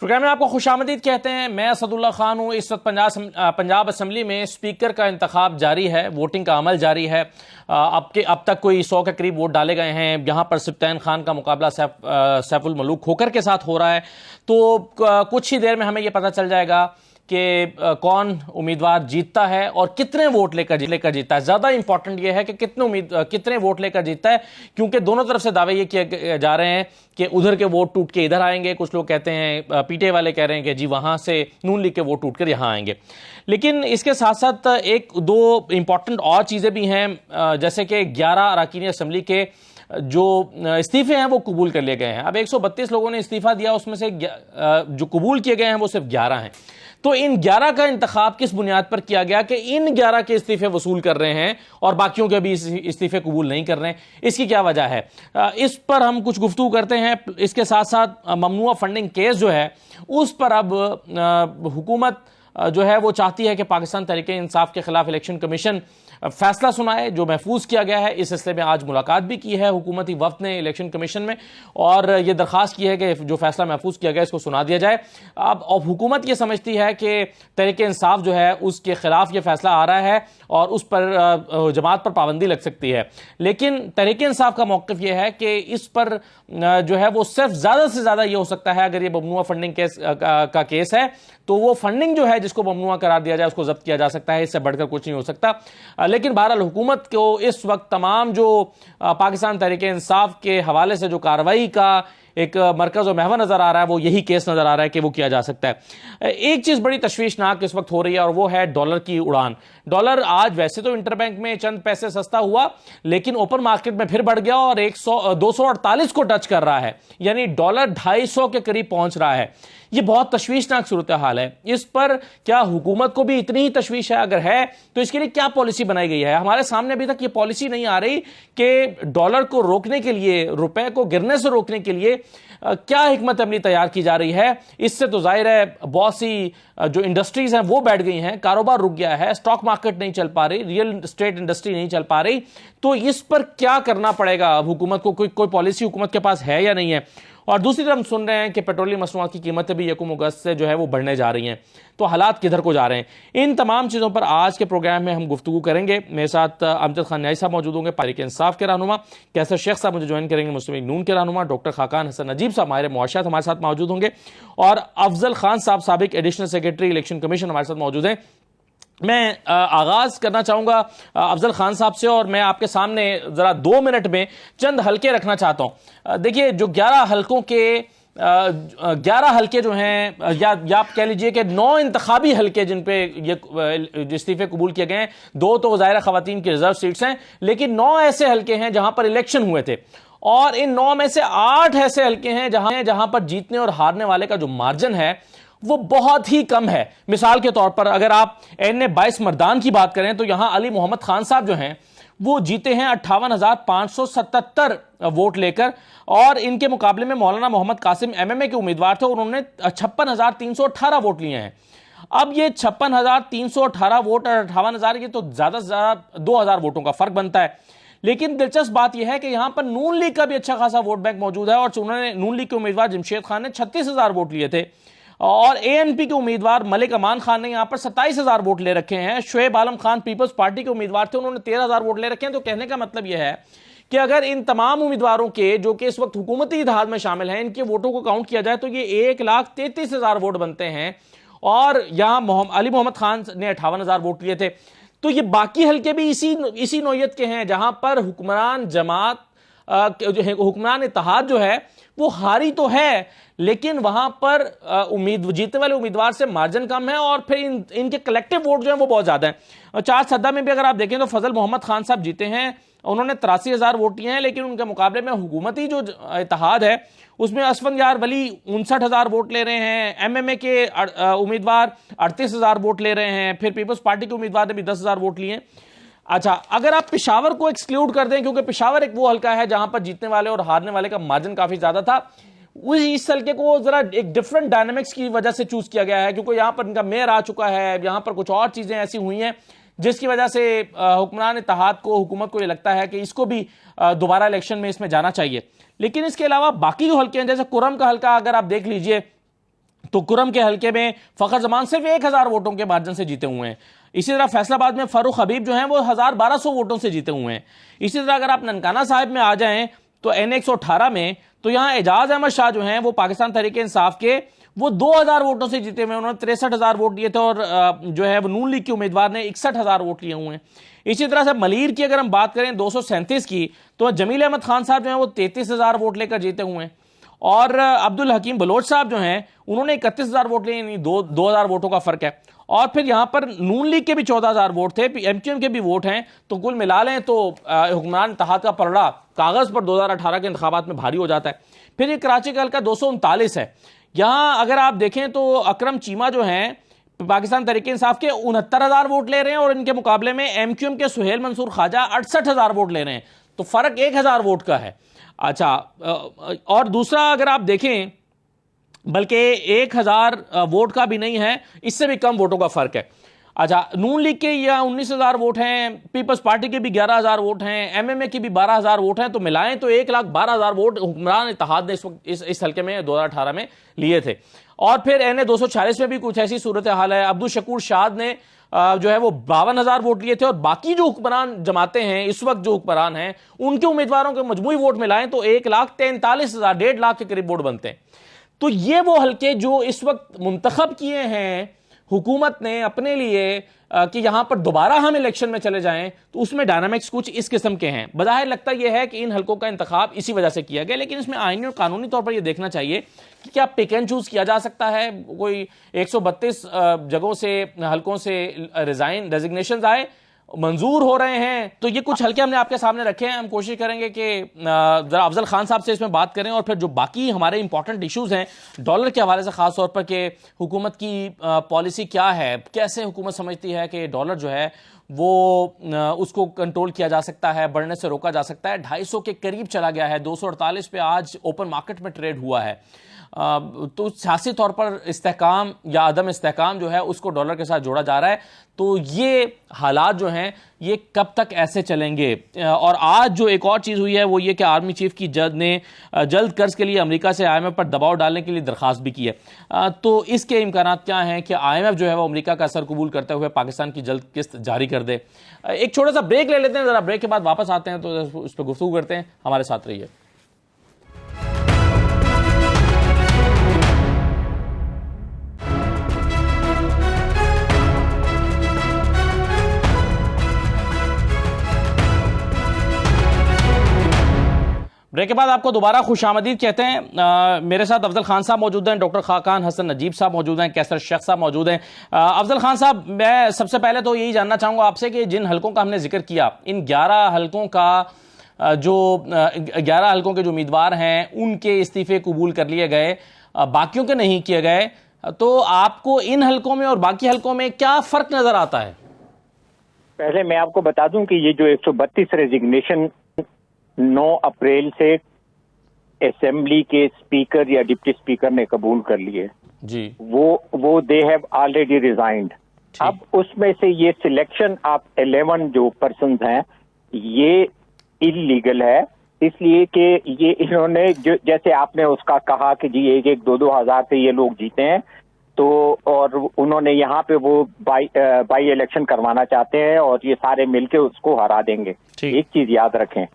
Programme में आपको खुशामदीद कहते हैं। मैं असदुल्ला खान हूँ। इस वक्त पंजाब असम्बली में स्पीकर का इंतखाब जारी है, वोटिंग का अमल जारी है। अब तक कोई 100 के करीब वोट डाले गए हैं। यहाँ पर सिप्तान खान का मुकाबला सैफुल मलूक खोखर के साथ हो रहा है। तो कुछ ही देर में हमें यह पता चल जाएगा कि कौन उम्मीदवार जीतता है और कितने वोट लेकर जीतता है। ज्यादा इंपॉर्टेंट यह है कि कितने वोट लेकर जीतता है, क्योंकि दोनों तरफ से दावे ये किए जा रहे हैं कि उधर के वोट टूट के इधर आएंगे। कुछ लोग कहते हैं, पीटे वाले कह रहे हैं कि जी वहां से नून लीग के वोट टूट कर यहां आएंगे। लेकिन इसके साथ साथ एक दो इंपॉर्टेंट और चीजें भी हैं, जैसे कि 11 अरकान असम्बली के जो इस्तीफे हैं वो कबूल कर लिए गए हैं। अब 132 लोगों ने इस्तीफा दिया, उसमें से जो कबूल किए गए हैं वो सिर्फ 11 हैं। तो इन 11 का इंतखाब किस बुनियाद पर किया गया कि इन 11 के इस्तीफे वसूल कर रहे हैं और बाकियों के भी इस्तीफे कबूल नहीं कर रहे हैं? इसकी क्या वजह है? इस पर हम कुछ गुफ्तगू करते हैं। इसके साथ साथ ममनुआ फंडिंग केस जो है उस पर अब हुकूमत जो है वो चाहती है कि पाकिस्तान तहरीक इंसाफ के खिलाफ इलेक्शन कमीशन फैसला सुनाए, जो महफूज किया गया है। इस सिलसिले में आज मुलाकात भी की है हुकूमती वफ्द ने इलेक्शन कमीशन में, और यह दरखास्त की है कि जो फैसला महफूज किया गया इसको सुना दिया जाए। अब हुकूमत ये समझती है कि तहरीक इंसाफ जो है उसके खिलाफ ये फैसला आ रहा है और उस पर जमात पर पाबंदी लग सकती है। लेकिन तहरीक इंसाफ का मौक़िफ़ यह है कि इस पर जो है वो सिर्फ ज़्यादा से ज़्यादा ये हो सकता है, अगर ये ममनुआ फंडिंग केस का केस है तो वो फंडिंग जो है जिसको ममनुआ करार दिया जाए उसको जब्त किया जा सकता है। इससे बढ़कर कुछ नहीं हो सकता। लेकिन बहरहाल हुकूमत को इस वक्त तमाम जो पाकिस्तान तहरीक इंसाफ के हवाले से जो कार्रवाई का एक मरकज और महवर नजर आ रहा है वो यही केस नजर आ रहा है कि वो किया जा सकता है। एक चीज बड़ी तशवीशनाक इस वक्त हो रही है और वो है डॉलर की उड़ान। डॉलर आज वैसे तो इंटरबैंक में चंद पैसे सस्ता हुआ, लेकिन ओपन मार्केट में फिर बढ़ गया और 248 को टच कर रहा है, यानी डॉलर 250 के करीब पहुंच रहा है। यह बहुत तशवीशनाक सूरत हाल है। इस पर क्या हुकूमत को भी इतनी ही तशवीश है? अगर है तो इसके लिए क्या पॉलिसी बनाई गई है? हमारे सामने अभी तक ये पॉलिसी नहीं आ रही कि डॉलर को रोकने के लिए, रुपए को गिरने से रोकने के लिए क्या हिकमत अमली तैयार की जा रही है। इससे तो जाहिर है बहुत सी जो इंडस्ट्रीज हैं वो बैठ गई हैं, कारोबार रुक गया है, स्टॉक मार्केट नहीं चल पा रही, रियल एस्टेट इंडस्ट्री नहीं चल पा रही। तो इस पर क्या करना पड़ेगा अब हुकूमत को? कोई पॉलिसी हुकूमत के पास है या नहीं है? और दूसरी तरफ हम सुन रहे हैं कि पेट्रोलियम मसनूआत की कीमतें भी 1 अगस्त से जो है वो बढ़ने जा रही हैं। तो हालात किधर को जा रहे हैं? इन तमाम चीज़ों पर आज के प्रोग्राम में हम गुफ्तगू करेंगे। मेरे साथ अमजद खान न्याई साहब मौजूद होंगे, तहरीक इंसाफ के रहनुमा। कैसर शेख साहब मुझे ज्वाइन करेंगे, मुस्लिम लीग नून के रहनुमा। डॉक्टर खाकान हसन नजीब साहब माहिर मुआशरत हमारे साथ मौजूद होंगे, और अफजल खान साहब साबिक एडिशनल सेक्रेटरी इलेक्शन कमीशन हमारे साथ मौजूद हैं। मैं आगाज करना चाहूंगा अफजल खान साहब से, और मैं आपके सामने जरा 2 मिनट में चंद हलके रखना चाहता हूं। देखिए, जो 11 हलकों के 11 हलके जो हैं, या आप कह लीजिए कि 9 इंतखाबी हलके जिन पे ये इस्तीफे कबूल किए गए हैं। 2 तो ज़ाहिर ख़वातीन की रिजर्व सीट्स हैं, लेकिन 9 ऐसे हलके हैं जहां पर इलेक्शन हुए थे, और इन 9 में से 8 ऐसे हलके हैं जहां पर जीतने और हारने वाले का जो मार्जिन है वो बहुत ही कम है। मिसाल के तौर पर अगर आप NA 22 मर्दान की बात करें तो यहां अली मोहम्मद खान साहब जो हैं वो जीते हैं 58,577 वोट लेकर, और इनके मुकाबले में मौलाना मोहम्मद कासिम MMA के उम्मीदवार थे, उन्होंने 56,318 वोट लिए हैं। अब ये 56,318 वोट और 58,000, ये तो ज्यादा से ज्यादा 2,000 वोटों का फर्क बनता है। लेकिन दिलचस्प बात यह है कि यहां पर नून लीग का भी अच्छा खासा वोट बैंक मौजूद है, और उन्होंने नून लीग के उम्मीदवार जमशेद खान ने 36,000 वोट लिए थे, और ANP के उम्मीदवार मलिक अमान खान ने यहां पर 27,000 वोट ले रखे हैं। शुएब आलम खान पीपल्स पार्टी के उम्मीदवार थे, उन्होंने 13,000 वोट ले रखे हैं। तो कहने का मतलब यह है कि अगर इन तमाम उम्मीदवारों के, जो कि इस वक्त हुकूमती इत्तेहाद में शामिल हैं, इनके वोटों को काउंट किया जाए तो ये 1,33,000 वोट बनते हैं, और यहां अली मोहम्मद खान ने 58,000 वोट लिए थे। तो ये बाकी हल्के भी इसी नौयत के हैं जहां पर हुक्मरान जमात जो है, हुक्मरान इत्तेहाद जो है वो हारी तो है, लेकिन वहां पर जीतने वाले उम्मीदवार से मार्जिन कम है, और फिर इनके कलेक्टिव वोट जो है वो बहुत ज्यादा है। 4 सद्दा में भी अगर आप देखें तो फजल मोहम्मद खान साहब जीते हैं, उन्होंने 83,000 वोट लिए हैं, लेकिन उनके मुकाबले में हुकूमती जो इत्तेहाद है उसमें असफंजार वली 59,000 वोट ले रहे हैं, MMA के उम्मीदवार 38,000 वोट ले रहे हैं, फिर पीपल्स पार्टी के उम्मीदवार ने भी 10,000 वोट लिए। अच्छा, अगर आप पेशावर को एक्सक्लूड कर दें, क्योंकि पेशावर एक वो हल्का है जहां पर जीतने वाले और हारने वाले का मार्जिन काफी ज्यादा था, इस हल्के को जरा एक डिफरेंट डायनामिक्स की वजह से चूज किया गया है, क्योंकि यहां पर इनका मेयर आ चुका है, यहां पर कुछ और चीजें ऐसी हुई हैं जिसकी वजह से हुक्मरान इत्तेहाद को, हुकूमत को यह लगता है कि इसको भी दोबारा इलेक्शन में इसमें जाना चाहिए। लेकिन इसके अलावा बाकी जो हल्के हैं, जैसे कुरम का हल्का अगर आप देख लीजिए तो कुरम के हलके में फखर जमान सिर्फ 1000 वोटों के मार्जिन से जीते हुए हैं। इसी तरह फैसलाबाद में फारूक हबीब जो हैं वो 1200 वोटों से जीते हुए हैं। इसी तरह अगर आप ननकाना साहिब में आ जाएं तो N118 में तो यहां एजाज अहमद शाह जो हैं वो पाकिस्तान तहरीक इंसाफ के वो 2000 वोटों से जीते हुए, उन्होंने 63,000 वोट लिए थे और जो है वो नून लीग के उम्मीदवार ने 61,000 वोट लिए हुए हैं। इसी तरह से मलीर की अगर हम बात करें 237 की, तो जमील अहमद खान साहब जो हैं वो 33,000 वोट लेकर जीते हुए हैं। और अब्दुल हकीम बलोच साहब जो हैं उन्होंने 31,000 वोट लिए, यानी 2,000 वोटों का फर्क है। और फिर यहां पर नून लीग के भी 14,000 वोट थे, MQM के भी वोट हैं, तो कुल मिला लें तो हुक्मरान इत्तेहाद का पलड़ा कागज पर 2018 के इंतखाबात में भारी हो जाता है। फिर ये कराची का हल्का 239 है। यहां अगर आप देखें तो अकरम चीमा जो हैं पाकिस्तान तहरीक इंसाफ के 69,000 वोट ले रहे हैं और इनके मुकाबले में MQM के सुहेल मंसूर ख्वाजा 68,000 वोट ले रहे हैं, तो फर्क 1,000 वोट का है। अच्छा, और दूसरा अगर आप देखें बल्कि 1,000 वोट का भी नहीं है, इससे भी कम वोटों का फर्क है। अच्छा, नून लीग के या 19,000 वोट हैं, पीपल्स पार्टी के भी 11,000 वोट हैं, MMA के भी 12,000 वोट हैं, तो मिलाएं तो 1,12,000 वोट हुक्मरान इत्तेहाद ने इस हल्के में 2018 में लिए थे। और फिर NA 246 में भी कुछ ऐसी सूरत हाल है। अब्दुल शकूर शाद ने जो है वो 52,000 वोट लिए थे और बाकी जो हुक्मरान जमाते हैं इस वक्त जो हुक्मरान हैं उनके उम्मीदवारों के मजमूई वोट मिलाएं तो 1,43,000, 1.5 लाख के करीब वोट बनते हैं। तो ये वो हल्के जो इस वक्त मुंतखब किए हैं हुकूमत ने अपने लिए कि यहां पर दोबारा हम इलेक्शन में चले जाएं, तो उसमें डायनामिक्स कुछ इस किस्म के हैं। बज़ाहिर लगता यह है कि इन हल्कों का इंतखाब इसी वजह से किया गया, लेकिन इसमें आईनी और कानूनी तौर पर यह देखना चाहिए कि क्या पिक एंड चूज किया जा सकता है। कोई 132 जगहों से हल्कों से रेजिग्नेशन आए, मंजूर हो रहे हैं, तो ये कुछ हल्के हमने आपके सामने रखे हैं। हम कोशिश करेंगे कि जरा अफजल खान साहब से इसमें बात करें और फिर जो बाकी हमारे इंपॉर्टेंट इश्यूज हैं डॉलर के हवाले से, खास तौर पर कि हुकूमत की पॉलिसी क्या है, कैसे हुकूमत समझती है कि डॉलर जो है वो उसको कंट्रोल किया जा सकता है, बढ़ने से रोका जा सकता है। 250 के करीब चला गया है, 248 पे आज ओपन मार्केट में ट्रेड हुआ है। तो सियासी तौर पर इस्तेहकाम या अदम इस्तेहकाम जो है उसको डॉलर के साथ जोड़ा जा रहा है। तो ये हालात जो हैं ये कब तक ऐसे चलेंगे। और आज जो एक और चीज़ हुई है वो ये कि आर्मी चीफ की जज ने जल्द कर्ज के लिए अमेरिका से IMF पर दबाव डालने के लिए दरख्वास्त भी की है। तो इसके इम्कानात क्या हैं कि IMF जो है वो अमेरिका का असर कबूल करते हुए पाकिस्तान की जल्द किस्त जारी कर दे। एक छोटा सा ब्रेक ले लेते हैं, ज़रा ब्रेक के बाद वापस आते हैं तो उस पर गुफ्तगू करते हैं। हमारे साथ रहिए। ब्रेक के बाद आपको दोबारा खुशामदीद कहते हैं। मेरे साथ अफजल खान साहब मौजूद हैं, डॉक्टर खाकान हसन नजीब साहब मौजूद हैं, कैसर शेख साहब मौजूद हैं। अफजल खान साहब, मैं सबसे पहले तो यही जानना चाहूँगा आपसे कि जिन हलकों का हमने जिक्र किया, इन 11 हलकों का जो 11 हलकों के जो उम्मीदवार हैं उनके इस्तीफे कबूल कर लिए गए, बाकियों के नहीं किए गए, तो आपको इन हलकों में और बाकी हलकों में क्या फ़र्क नज़र आता है? पहले मैं आपको बता दूं कि ये जो 132 रेजिग्नेशन 9 अप्रैल से असेंबली के स्पीकर या डिप्टी स्पीकर ने कबूल कर लिए जी, वो दे हैव ऑलरेडी रिजाइंड। अब उसमें से ये सिलेक्शन ऑफ 11 जो पर्सन हैं ये इलीगल है, इसलिए कि ये इन्होंने जैसे आपने उसका कहा कि जी 1-2 हज़ार से ये लोग जीते हैं, तो और उन्होंने यहाँ पे वो बाई इलेक्शन करवाना चाहते हैं और ये सारे मिलके उसको हरा देंगे। एक चीज याद रखें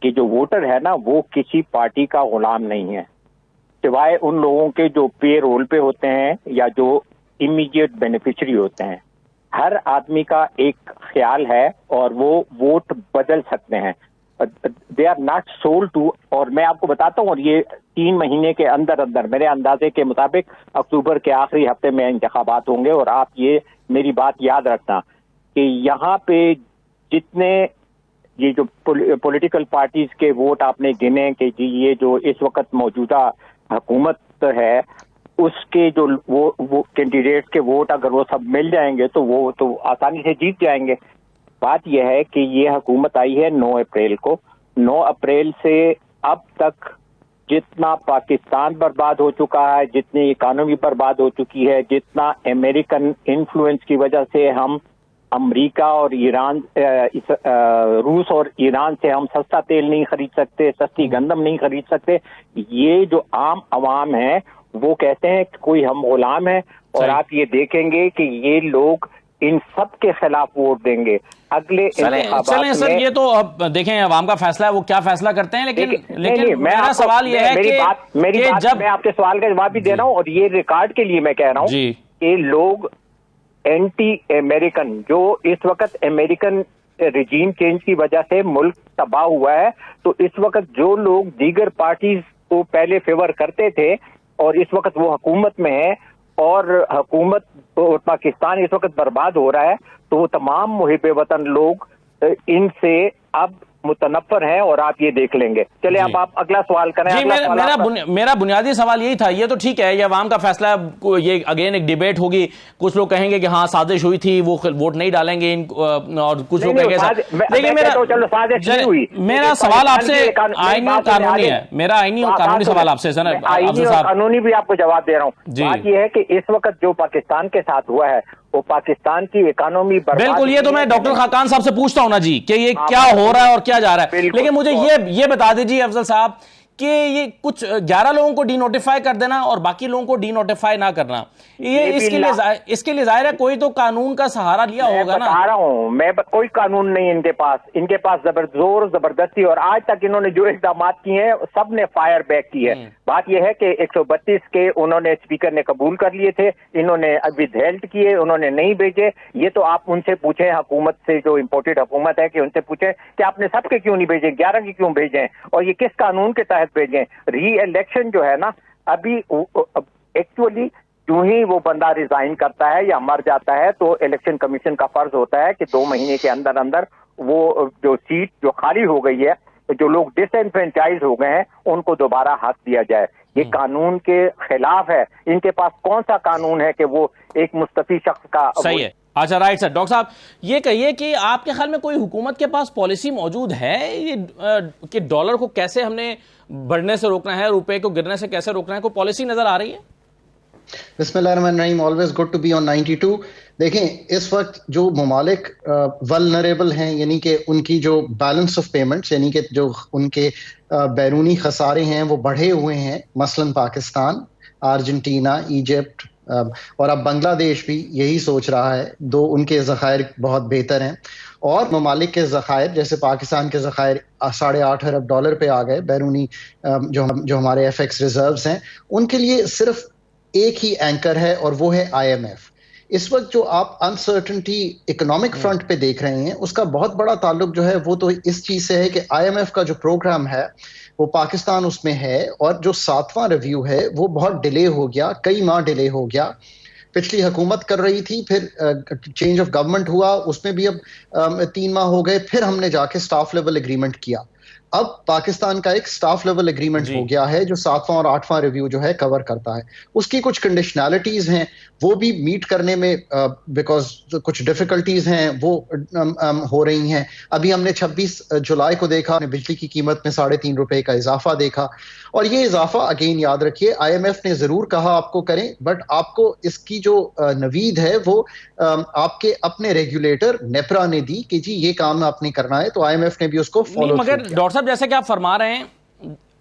कि जो वोटर है ना वो किसी पार्टी का गुलाम नहीं है, सिवाय उन लोगों के जो पे रोल पे होते हैं या जो इमीडिएट बेनिफिशियरी होते हैं। हर आदमी का एक ख्याल है और वो वोट बदल सकते हैं। They are not sold to. और मैं आपको बताता हूँ, और ये 3 महीने के अंदर अंदर मेरे अंदाजे के मुताबिक अक्टूबर के आखिरी हफ्ते में इंतखाबात होंगे। और आप ये मेरी बात याद रखना कि यहाँ पे जितने ये जो पॉलिटिकल पार्टीज के वोट आपने गिने कि जी ये जो इस वक्त मौजूदा हुकूमत है उसके जो वो कैंडिडेट्स के वोट अगर वो सब मिल जाएंगे तो वो तो आसानी से जीत जाएंगे। बात यह है कि ये हुकूमत आई है 9 अप्रैल को। 9 अप्रैल से अब तक जितना पाकिस्तान बर्बाद हो चुका है, जितनी इकानमी बर्बाद हो चुकी है, जितना अमेरिकन इन्फ्लुएंस की वजह से हम अमेरिका और ईरान रूस और ईरान से हम सस्ता तेल नहीं खरीद सकते, सस्ती गंदम नहीं खरीद सकते, ये जो आम आवाम है वो कहते हैं कि कोई हम गुलाम है, और सही। आप ये देखेंगे कि ये लोग इन सब के खिलाफ वोट देंगे अगले चलें इंतखाबात सर, में। ये तो अब देखें अवाम का फैसला है, वो क्या फैसला करते हैं, लेकिन नहीं, मेरा सवाल ये है कि जब मैं आपके सवाल का जवाब भी दे रहा हूँ, और ये रिकॉर्ड के लिए मैं कह रहा हूँ जी कि लोग एंटी अमेरिकन, जो इस वक्त अमेरिकन रिजीम चेंज की वजह से मुल्क तबाह हुआ है, तो इस वक्त जो लोग दीगर पार्टीज को पहले फेवर करते थे और इस वक्त वो हुकूमत में है, और हुकूमत और पाकिस्तान इस वक्त बर्बाद हो रहा है, तो वो तमाम मुहिब वतन लोग इनसे अब मुतनफ्फर हैं, और आप ये देख लेंगे। चले अब आप अगला सवाल करें। जी, मेरा बुनियादी सवाल यही था। ये तो ठीक है, ये अवाम का फैसला है, ये अगेन एक डिबेट होगी, कुछ लोग कहेंगे कि हाँ साजिश हुई थी, वो वोट नहीं डालेंगे और कुछ लोग कहेंगे, लेकिन मेरा सवाल आपसे आईनी और कानूनी है, मेरा आईनी और कानूनी सवाल आपसे सर, कानूनी भी आपको जवाब दे रहा हूँ। बात यह है कि इस वक्त जो पाकिस्तान के साथ हुआ है, वो पाकिस्तान की इकोनॉमी बिल्कुल, ये तो मैं डॉक्टर खाकान साहब से पूछता हूं ना जी कि ये क्या हो रहा है और क्या जा रहा है, लेकिन मुझे ये बता दीजिए अफजल साहब कि ये कुछ 11 लोगों को डीनोटिफाई कर देना और बाकी लोगों को डीनोटिफाई ना करना, ये इसके लिए जाहिर है कोई तो कानून का सहारा लिया होगा ना। बता रहा हूं मैं, कोई कानून नहीं इनके पास जोर जबरदस्ती, और आज तक इन्होंने जो इकदाम किए हैं सब ने फायर बैक की है। बात यह है कि 132 के उन्होंने स्पीकर ने कबूल कर लिए थे, इन्होंने विदहेल्ड किए, उन्होंने नहीं भेजे। ये तो आप उनसे पूछें, हुकूमत से, जो इम्पोर्टेड हुकूमत है, कि उनसे पूछें कि आपने सबके क्यों नहीं भेजे, 11 के क्यों भेजे, और ये किस कानून के तहत भेजें। री इलेक्शन जो है ना, अभी एक्चुअली यूं ही वो बंदा रिजाइन करता है या मर जाता है, तो इलेक्शन कमीशन का फर्ज होता है कि 2 महीने के अंदर अंदर वो जो सीट जो खाली हो गई है, जो लोग डिसएनफ्रेंचाइज हो गए हैं, उनको दोबारा हक दिया जाए। ये कानून के खिलाफ है। इनके पास कौन सा कानून है कि वो एक मुस्तफी शख्स का। सही है। अच्छा, राइट सर। डॉक्टर साहब ये कहिए कि आपके ख्याल में कोई हुकूमत के पास पॉलिसी मौजूद है ये कि डॉलर को कैसे हमने बढ़ने से रोकना है, रुपए को गिरने से कैसे रोकना है, कोई पॉलिसी नजर आ रही है? बिस्मिल्लाहिर्रहमानिर्रहीम, always good to be on 92। देखें, इस वक्त जो ममालिक वल्नरेबल हैं, यानी कि उनकी जो बैलेंस ऑफ पेमेंट्स, यानी कि जो उनके बैरूनी खसारे हैं वो बढ़े हुए हैं, मसलन पाकिस्तान, अर्जेंटीना, इजिप्ट और अब बांग्लादेश भी यही सोच रहा है। दो उनके ज़खायर बहुत बेहतर हैं, और ममालिक के ज़खायर जैसे पाकिस्तान के ज़खायर 8.5 अरब डॉलर पे आ गए। बैरूनी जो हमारे FX रिजर्व्स हैं, उनके लिए सिर्फ एक ही एंकर है, और वो है IMF। इस वक्त जो आप अनसर्टेनिटी इकोनॉमिक फ्रंट पे देख रहे हैं, उसका बहुत बड़ा ताल्लुक जो है वो तो इस चीज से है कि IMF का जो प्रोग्राम है वो पाकिस्तान उसमें है, और जो 7वां रिव्यू है वो बहुत डिले हो गया, कई माह डिले हो गया। पिछली हुकूमत कर रही थी, फिर चेंज ऑफ गवर्नमेंट हुआ, उसमें भी अब 3 माह हो गए, फिर हमने जाके स्टाफ लेवल एग्रीमेंट किया। अब पाकिस्तान का एक स्टाफ लेवल एग्रीमेंट हो गया है जो 7वां और 8वां रिव्यू जो है कवर करता है। उसकी कुछ कंडीशनैलिटीज हैं, वो भी मीट करने में बिकॉज कुछ डिफिकल्टीज हैं वो हो रही हैं। अभी हमने 26 जुलाई को देखा, बिजली की कीमत में 3.5 रुपए का इजाफा देखा, और ये इजाफा अगेन याद रखिए IMF ने जरूर कहा आपको करें, बट आपको इसकी जो नवीद है वो आपके अपने रेगुलेटर नेपरा ने दी कि जी ये काम आपने करना है, तो IMF ने भी उसको फॉलो किया। मगर डॉक्टर साहब जैसे कि आप फरमा रहे हैं,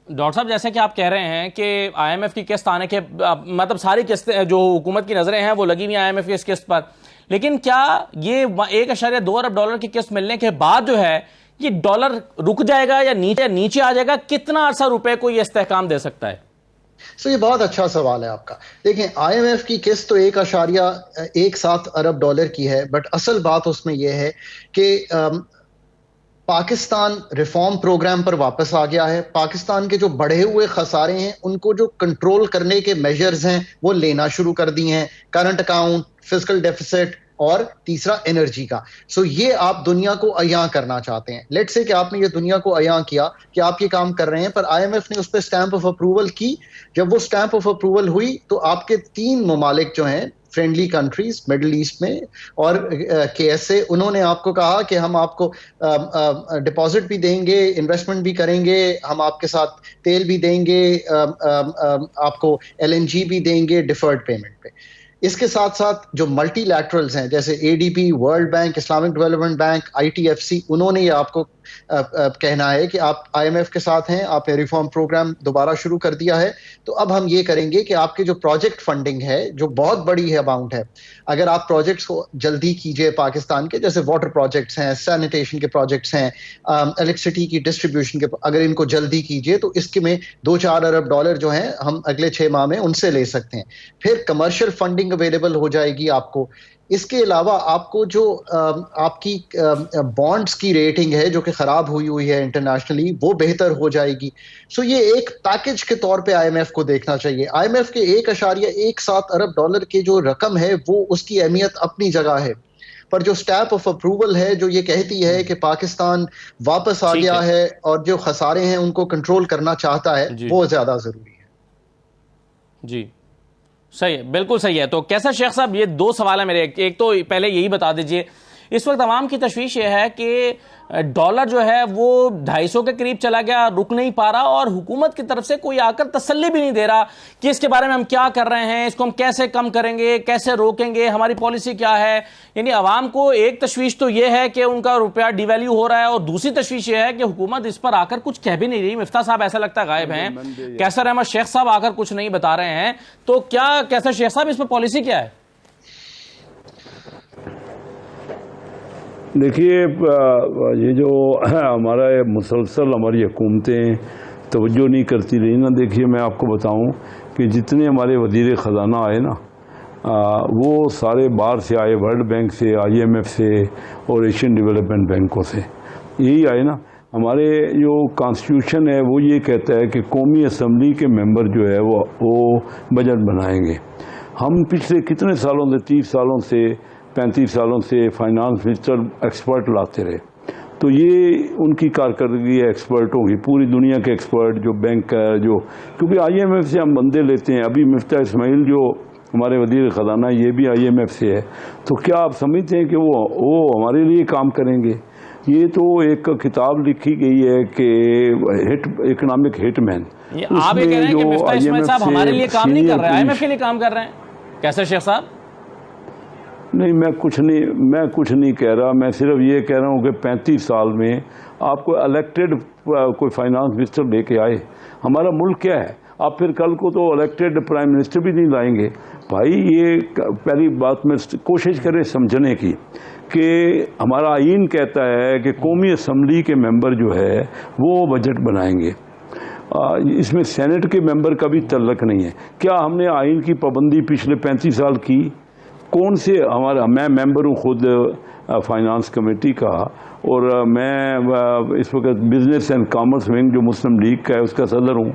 डॉक्टर साहब जैसे कि आप कह रहे हैं कि IMF की किस्त आने के मतलब सारी किस्तें जो हुकूमत की नजरें हैं वो लगी हुई IMF की इस किस्त पर, लेकिन क्या ये 1.2 अरब डॉलर की किस्त मिलने के बाद जो है ये डॉलर रुक जाएगा या नीचे आ जाएगा? कितना अरसा रुपए को ये इस्तेहकाम दे सकता है? ये बहुत अच्छा सवाल है आपका। देखें, IMF की किस्त तो 1.17 अरब डॉलर की है, बट असल बात उसमें यह है कि पाकिस्तान रिफॉर्म प्रोग्राम पर वापस आ गया है। पाकिस्तान के जो बढ़े हुए खसारे हैं उनको जो कंट्रोल करने के मेजर्स हैं वो लेना शुरू कर दिए हैं, करंट अकाउंट, फिस्कल डेफिसिट, और तीसरा एनर्जी का। ये आप दुनिया को अयां करना चाहते हैं। लेट्स से कि आपने ये दुनिया को अयां किया कि आप ये काम कर रहे हैं, पर IMF ने उस पर स्टैंप ऑफ अप्रूवल की। जब वो स्टैंप ऑफ अप्रूवल हुई तो आपके 3 ममालिक जो हैं फ्रेंडली कंट्रीज मिडिल ईस्ट में और KSA, उन्होंने आपको कहा कि हम आपको डिपॉजिट भी देंगे, इन्वेस्टमेंट भी करेंगे, हम आपके साथ तेल भी देंगे, आपको LNG भी देंगे डिफर्ड पेमेंट पे। इसके साथ साथ जो मल्टीलैटरल्स हैं जैसे ADB, world bank, Islamic development bank, ITFC, उन्होंने ये आपको कहना है कि आप आईएमएफ के साथ हैं, आपने रिफॉर्म प्रोग्राम दोबारा शुरू कर दिया है, तो अब हम ये करेंगे कि आपके जो प्रोजेक्ट फंडिंग है जो बहुत बड़ी है अमाउंट है, अगर आप प्रोजेक्ट्स को जल्दी कीजिए पाकिस्तान के, जैसे वाटर प्रोजेक्ट्स हैं, सैनिटेशन के प्रोजेक्ट्स हैं, इलेक्ट्रिसिटी की डिस्ट्रीब्यूशन के, अगर इनको जल्दी कीजिए तो इसके में 2-4 अरब डॉलर जो हैं हम अगले 6 माह में उनसे ले सकते हैं। फिर कमर्शियल फंडिंग अवेलेबल हो जाएगी आपको। इसके अलावा आपको जो आपकी बॉन्ड्स की रेटिंग है जो कि खराब हुई है इंटरनेशनली, वो बेहतर हो जाएगी। सो ये एक पैकेज के तौर पे आईएमएफ को देखना चाहिए। आईएमएफ के 1.17 अरब डॉलर की जो रकम है वो उसकी अहमियत अपनी जगह है, पर जो स्टैम्प ऑफ अप्रूवल है जो ये कहती है कि पाकिस्तान वापस आ गया है और जो खसारे हैं उनको कंट्रोल करना चाहता है, वो ज्यादा जरूरी है। जी सही है, बिल्कुल सही है। तो कैसर शेख साहब, ये 2 सवाल है मेरे। एक तो पहले यही बता दीजिए, इस वक्त आवाम की तशवीश ये है कि डॉलर जो है वो 250 के करीब चला गया, रुक नहीं पा रहा, और हुकूमत की तरफ से कोई आकर तसल्ली भी नहीं दे रहा कि इसके बारे में हम क्या कर रहे हैं, इसको हम कैसे कम करेंगे, कैसे रोकेंगे, हमारी पॉलिसी क्या है। यानी आवाम को एक तशवीश तो ये है कि उनका रुपया डिवैल्यू हो रहा है, और दूसरी तशवीश ये है कि हुकूमत इस पर आकर कुछ कह भी नहीं रही। मिफ्ता साहब ऐसा लगता है गायब हैं, कैसर अहमद शेख साहब आकर कुछ नहीं बता रहे हैं। तो क्या कैसर शेख साहब, इस पर पॉलिसी क्या है? देखिए, ये जो हमारा मुसलसल हमारी हुकूमतें तवज्जो नहीं करती रही ना। देखिए, मैं आपको बताऊं कि जितने हमारे वज़ीर ख़जाना आए ना, वो सारे बाहर से आए, वर्ल्ड बैंक से, आईएमएफ से और एशियन डेवलपमेंट बैंकों से, यही आए ना। हमारे जो कॉन्स्टिट्यूशन है वो ये कहता है कि कौमी असम्बली के मेंबर जो है वो बजट बनाएंगे। हम पिछले कितने सालों से, 30 सालों से, 35 सालों से फाइनेंस मिनिस्टर एक्सपर्ट लाते रहे, तो ये उनकी कारकर्दगी है एक्सपर्टों की, पूरी दुनिया के एक्सपर्ट जो बैंक है, जो क्योंकि आईएमएफ से हम बंदे लेते हैं। अभी मिफ्ता इस्माइल जो हमारे वज़ीर ख़जाना, ये भी आईएमएफ से है। तो क्या आप समझते हैं कि वो हमारे लिए काम करेंगे? ये तो एक किताब लिखी गई है कि इकोनॉमिक हिटमैन। आप ये कह रहे हैं कि मिफ्ता इस्माइल साहब हमारे लिए काम नहीं कर रहे हैं, आईएमएफ के लिए काम कर रहे हैं, कैसर शेख साहब? नहीं, मैं कुछ नहीं कह रहा। मैं सिर्फ ये कह रहा हूँ कि 35 साल में आपको इलेक्टेड कोई फाइनेंस मिनिस्टर लेके आए। हमारा मुल्क क्या है? आप फिर कल को तो इलेक्टेड प्राइम मिनिस्टर भी नहीं लाएंगे। भाई, ये पहली बात में कोशिश करें समझने की कि हमारा आईन कहता है कि कौमी असम्बली के मेंबर जो है वो बजट बनाएंगे। इसमें सेनेट के मेंबर का भी तल्लक नहीं है। क्या हमने आईन की पाबंदी पिछले 35 साल की? कौन से मैं मेंबर हूँ खुद फाइनेंस कमेटी का, और मैं इस वक्त बिजनेस एंड कॉमर्स विंग जो मुस्लिम लीग का है उसका सदर हूँ।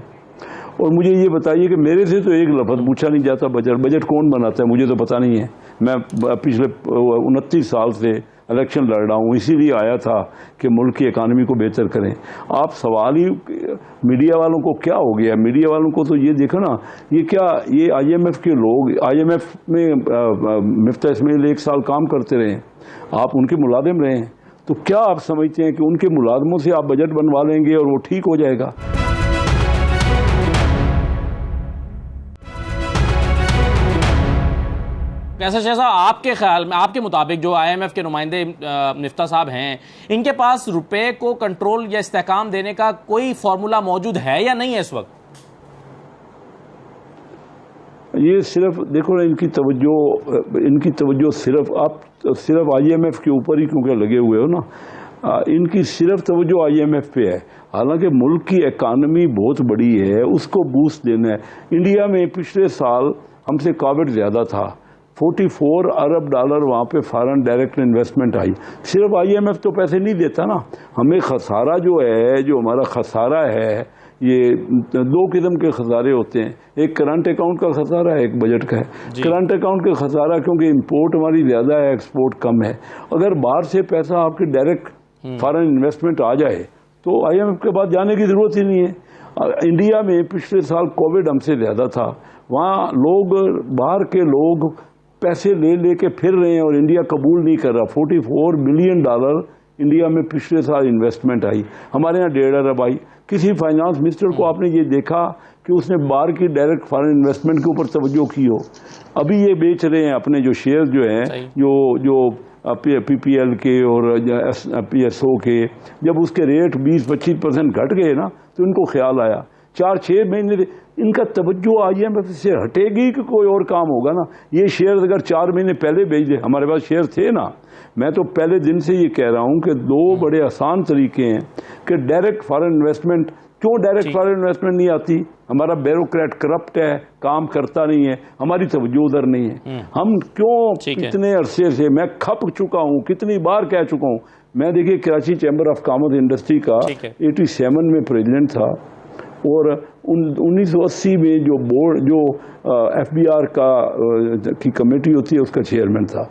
और मुझे ये बताइए कि मेरे से तो एक लफ्ज़ पूछा नहीं जाता बजट कौन बनाता है, मुझे तो पता नहीं है। मैं पिछले 29 साल से इलेक्शन लड़ रहा हूँ, इसीलिए आया था कि मुल्क की इकानमी को बेहतर करें। आप सवाल ही मीडिया वालों को क्या हो गया? मीडिया वालों को तो ये देखो ना, ये आईएमएफ के लोग, आईएमएफ में मिफ्ता इस्माइल 1 साल काम करते रहे, आप उनके मुलाजिम रहे हैं, तो क्या आप समझते हैं कि उनके मुलाजमों से आप बजट बनवा लेंगे और वो ठीक हो जाएगा? कैसर शेख साहब, आपके ख्याल में, आपके मुताबिक जो आईएमएफ के नुमाइंदे मिफ्ता साहब हैं, इनके पास रुपए को कंट्रोल या इस्तेहकाम देने का कोई फार्मूला मौजूद है या नहीं है इस वक्त? ये सिर्फ देखो ना, इनकी तवज्जो सिर्फ आईएमएफ के ऊपर ही क्योंकि लगे हुए हो ना, इनकी सिर्फ तवज्जो आईएमएफ पे है। हालांकि मुल्क की इकानमी बहुत बड़ी है, उसको बूस्ट देना है। इंडिया में पिछले साल हमसे कोविड ज़्यादा था, 44 अरब डॉलर वहाँ पे फॉरेन डायरेक्ट इन्वेस्टमेंट आई। सिर्फ आईएमएफ तो पैसे नहीं देता ना, हमें खसारा जो है, जो हमारा खसारा है, ये 2 किस्म के खसारे होते हैं। एक करंट अकाउंट का खसारा है, एक बजट का है। करंट अकाउंट का खसारा क्योंकि इंपोर्ट हमारी ज़्यादा है, एक्सपोर्ट कम है। अगर बाहर से पैसा आपके डायरेक्ट फॉरेन इन्वेस्टमेंट आ जाए तो आईएमएफ के बाद जाने की ज़रूरत ही नहीं है। इंडिया में पिछले साल कोविड हमसे ज़्यादा था, वहाँ लोग, बाहर के लोग पैसे ले के फिर रहे हैं और इंडिया कबूल नहीं कर रहा। 44 बिलियन डॉलर इंडिया में पिछले साल इन्वेस्टमेंट आई, हमारे यहाँ 1.5 अरब आई। किसी फाइनेंस मिनिस्टर को आपने ये देखा कि उसने बाहर की डायरेक्ट फॉरेन इन्वेस्टमेंट के ऊपर तवज्जो की हो। अभी ये बेच रहे हैं अपने जो शेयर जो हैं, जो PPL के और PSO के, जब उसके रेट 20-25% घट गए ना तो इनको ख्याल आया 4-6 महीने इनका तवज्जो IMF से हटेगी कि कोई और काम होगा ना। ये शेयर अगर 4 महीने पहले बेच दे, हमारे पास शेयर थे ना, मैं तो पहले दिन से ये कह रहा हूँ कि 2 बड़े आसान तरीके हैं कि डायरेक्ट फॉरेन इन्वेस्टमेंट। क्यों डायरेक्ट फॉरेन इन्वेस्टमेंट नहीं आती? हमारा ब्यूरोक्रेट करप्ट है, काम करता नहीं है, हमारी तवज्जो उधर नहीं है। हम क्यों इतने अरसे से, मैं खप चुका हूँ, कितनी बार कह चुका हूँ। मैं देखिए Karachi chamber of commerce industry का 87 में प्रेसिडेंट था और 1980 में जो बोर्ड जो FBR की कमेटी होती है उसका चेयरमैन था।